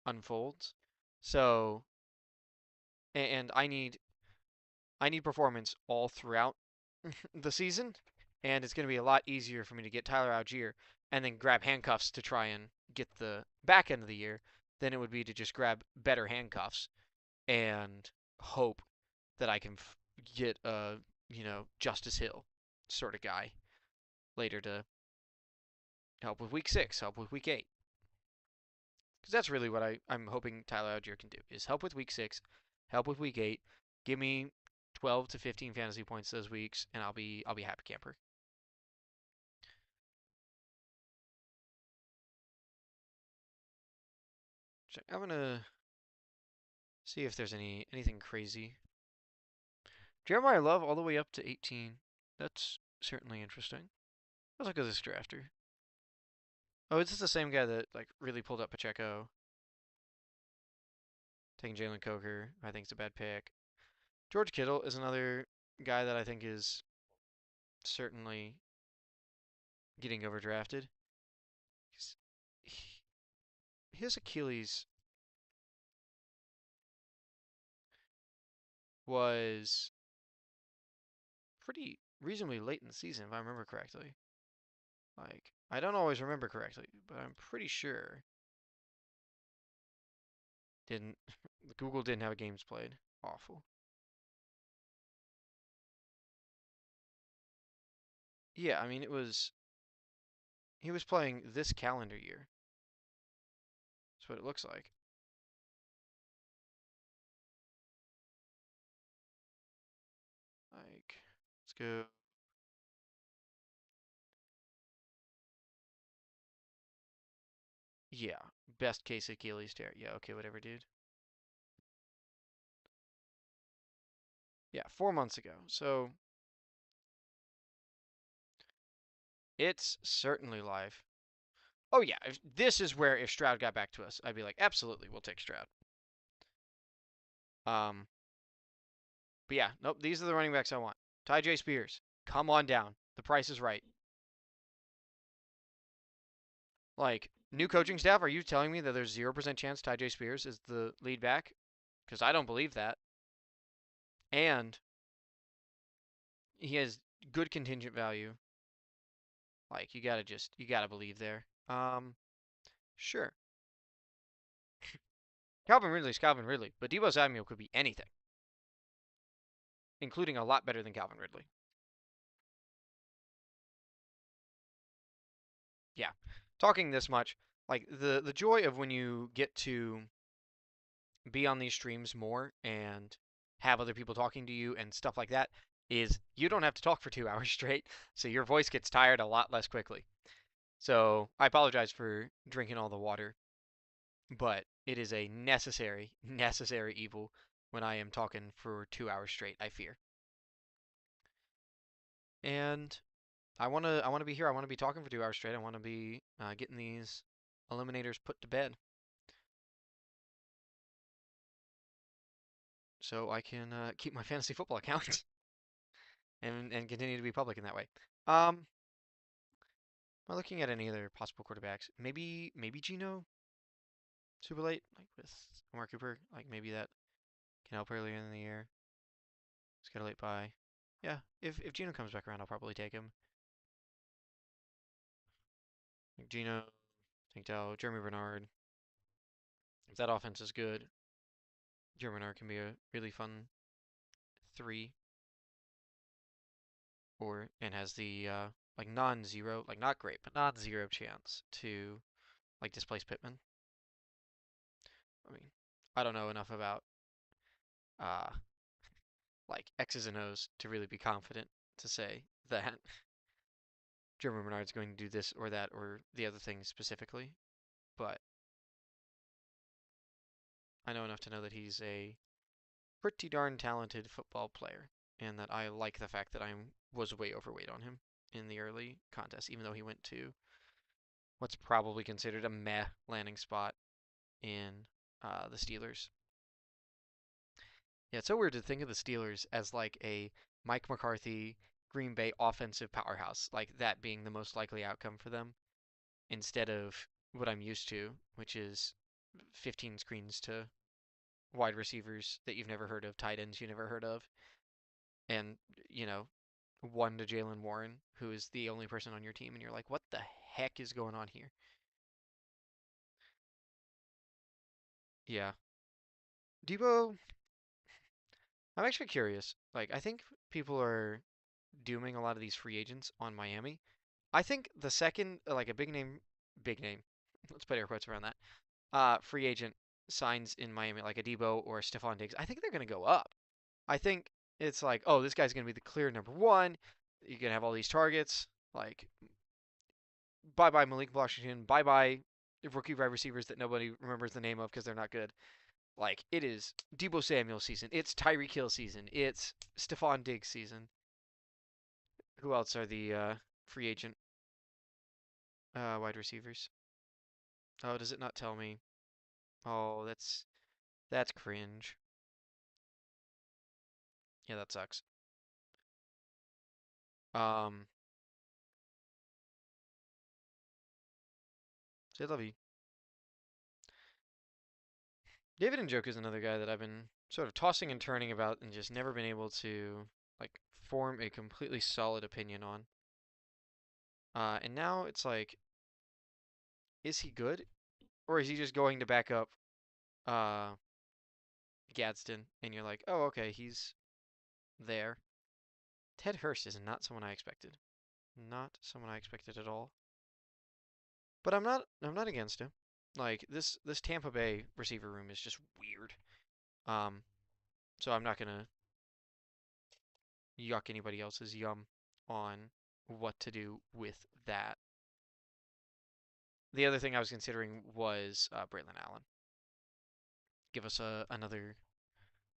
unfolds. So, and I need performance all throughout the season, and it's going to be a lot easier for me to get Tyler Algier and then grab handcuffs to try and get the back end of the year than it would be to just grab better handcuffs and hope that I can get a, Justice Hill sort of guy later to help with week 6, help with week 8. Because that's really what I'm hoping Tyler Algier can do, is help with week 6, help with week 8, give me 12 to 15 fantasy points those weeks, and I'll be happy camper. So I'm gonna see if there's anything crazy. Jeremiah Love all the way up to 18. That's certainly interesting. Let's look at this drafter. Oh, is this the same guy that like really pulled up Pacheco? Taking Jalen Coker, I think it's a bad pick. George Kittle is another guy that I think is certainly getting overdrafted. His Achilles was pretty reasonably late in the season, if I remember correctly. Like, I don't always remember correctly, but I'm pretty sure Google didn't have games played. Awful. Yeah, I mean, he was playing this calendar year. That's what it looks like. Like, let's go. Yeah, best case Achilles tear. Yeah, okay, whatever, dude. Yeah, 4 months ago. So it's certainly live. Oh yeah, this is where if Stroud got back to us, I'd be like, absolutely, we'll take Stroud. But yeah, nope, these are the running backs I want. Tyjae Spears, come on down. The price is right. Like, new coaching staff, are you telling me that there's 0% chance Tyjae Spears is the lead back? Because I don't believe that. And he has good contingent value. Like, you gotta believe there. Sure. Calvin Ridley's Calvin Ridley, but Deebo Samuel could be anything, including a lot better than Calvin Ridley. Yeah, talking this much, like the joy of when you get to be on these streams more and have other people talking to you and stuff like that is you don't have to talk for 2 hours straight, so your voice gets tired a lot less quickly. So I apologize for drinking all the water, but it is a necessary evil when I am talking for 2 hours straight, I fear. And I wanna be here. I wanna be talking for 2 hours straight. I wanna be getting these eliminators put to bed, so I can keep my fantasy football account and continue to be public in that way. Am I looking at any other possible quarterbacks? Maybe Geno, super late, like with Amari Cooper. Like maybe that can help earlier in the year. Let's get a late buy. Yeah, if Geno comes back around, I'll probably take him. Like Geno, Tank Dell, Jeremy Bernard. If that offense is good, Jeremy Bernard can be a really fun 3. And has the like non-zero, like not great, but non-zero chance to like displace Pittman. I mean, I don't know enough about uh like X's and O's to really be confident to say that Jeremy Bernard's going to do this or that or the other thing specifically, but I know enough to know that he's a pretty darn talented football player, and that I like the fact that I was way overweight on him in the early contest, even though he went to what's probably considered a meh landing spot in the Steelers. Yeah, it's so weird to think of the Steelers as like a Mike McCarthy Green Bay offensive powerhouse, like that being the most likely outcome for them, instead of what I'm used to, which is 15 screens to wide receivers that you've never heard of, tight ends you never heard of, and, 1 to Jalen Warren, who is the only person on your team, and you're like, what the heck is going on here? Yeah. Debo, I'm actually curious. Like, I think people are dooming a lot of these free agents on Miami. I think the second, like a big name, let's put air quotes around that, free agent signs in Miami, like a Debo or a Stephon Diggs, I think they're going to go up. I think it's like, oh, this guy's going to be the clear #1. You're going to have all these targets. Like, bye bye Malik Washington. Bye bye rookie wide receivers that nobody remembers the name of because they're not good. Like, it is Debo Samuel season. It's Tyreek Hill season. It's Stephon Diggs season. Who else are the free agent wide receivers? Oh, does it not tell me? Oh, that's cringe. Yeah, that sucks. Um, say love you. David Njoku is another guy that I've been sort of tossing and turning about and just never been able to like form a completely solid opinion on. And now it's like, is he good, or is he just going to back up uh Gadsden? And you're like, oh, okay, he's there. Ted Hurst is not someone I expected. Not someone I expected at all. But I'm not against him. Like this Tampa Bay receiver room is just weird. Um, so I'm not gonna yuck anybody else's yum on what to do with that. The other thing I was considering was Braylon Allen. Give us another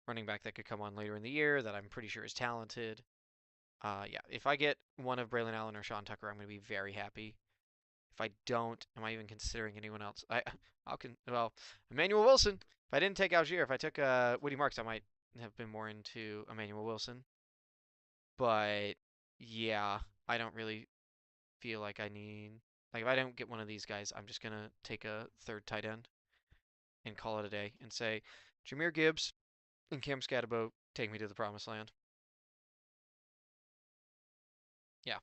running back that could come on later in the year that I'm pretty sure is talented. Yeah, if I get one of Braylon Allen or Sean Tucker, I'm going to be very happy. If I don't, am I even considering anyone else? Well, Emmanuel Wilson. If I didn't take Algier, if I took Woody Marks, I might have been more into Emmanuel Wilson. But yeah, I don't really feel like I need. Like, if I don't get one of these guys, I'm just gonna take a third tight end and call it a day and say, Jahmyr Gibbs and Cam Scatterbo, take me to the promised land. Yeah,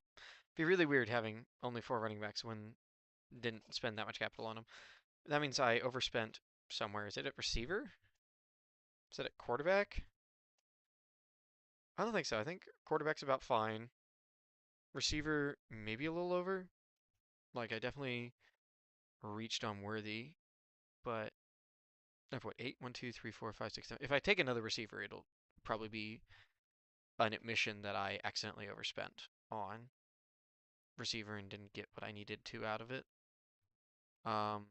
be really weird having only 4 running backs when didn't spend that much capital on them. That means I overspent somewhere. Is it at receiver? Is it at quarterback? I don't think so. I think quarterback's about fine. Receiver, maybe a little over. Like, I definitely reached on Worthy, but I have what, 8? 1, 2, 3, 4, 5, 6, 7. If I take another receiver, it'll probably be an admission that I accidentally overspent on receiver and didn't get what I needed to out of it. And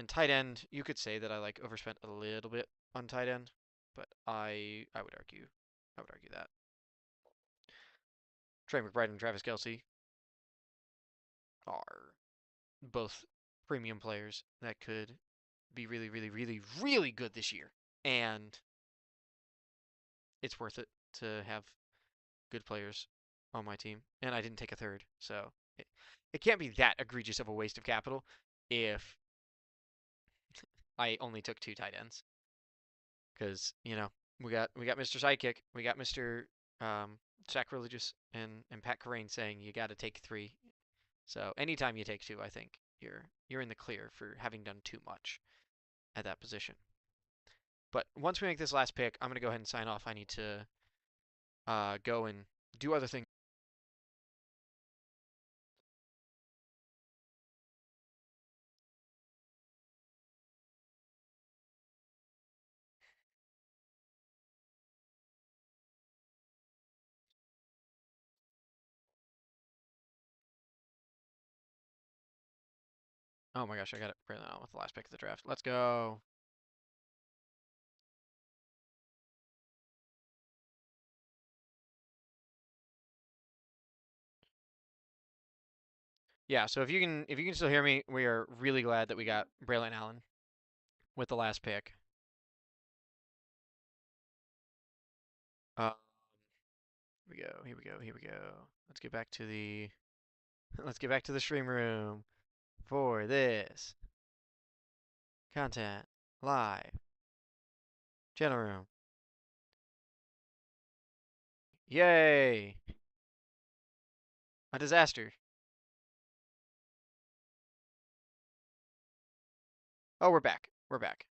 tight end, you could say that I like overspent a little bit on tight end, but I would argue that. Trey McBride and Travis Kelce are both premium players that could be really, really, really, really good this year. And it's worth it to have good players on my team. And I didn't take a third, so it can't be that egregious of a waste of capital if I only took 2 tight ends. Because, you know, we got Mr. Sidekick, we got Mr. Sacrilegious, and Pat Carrain saying you got to take 3. So anytime you take 2, I think you're in the clear for having done too much at that position. But once we make this last pick, I'm gonna go ahead and sign off. I need to go and do other things. Oh my gosh, I got it right now with the last pick of the draft. Let's go. Yeah, so if you can still hear me, we are really glad that we got Braylon Allen with the last pick. Here we go. Here we go. Here we go. Let's get back to the let's get back to the stream room for this content live channel room. Yay! A disaster. Oh, we're back. We're back.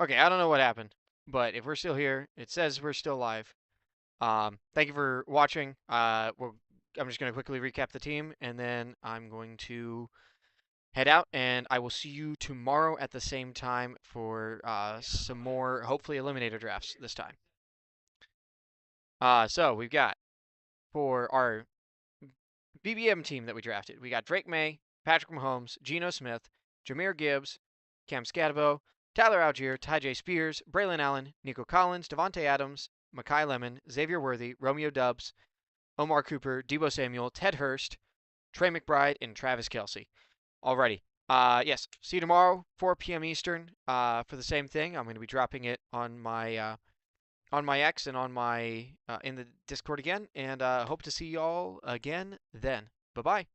Okay, I don't know what happened, but if we're still here, it says we're still live. Thank you for watching. I'm just going to quickly recap the team, and then I'm going to head out, and I will see you tomorrow at the same time for some more, hopefully, Eliminator drafts this time. So we've got, for our BBM team that we drafted, we got Drake May, Patrick Mahomes, Geno Smith, Jahmyr Gibbs, Cam Scadabo, Tyler Algier, Ty Spears, Braylon Allen, Nico Collins, Devontae Adams, Makai Lemon, Xavier Worthy, Romeo Dubs, Omar Cooper, Debo Samuel, Ted Hurst, Trey McBride, and Travis Kelce. Alrighty. Yes. See you tomorrow, 4 p.m. Eastern, for the same thing. I'm going to be dropping it on my X and on my in the Discord again, and hope to see y'all again then. Bye bye.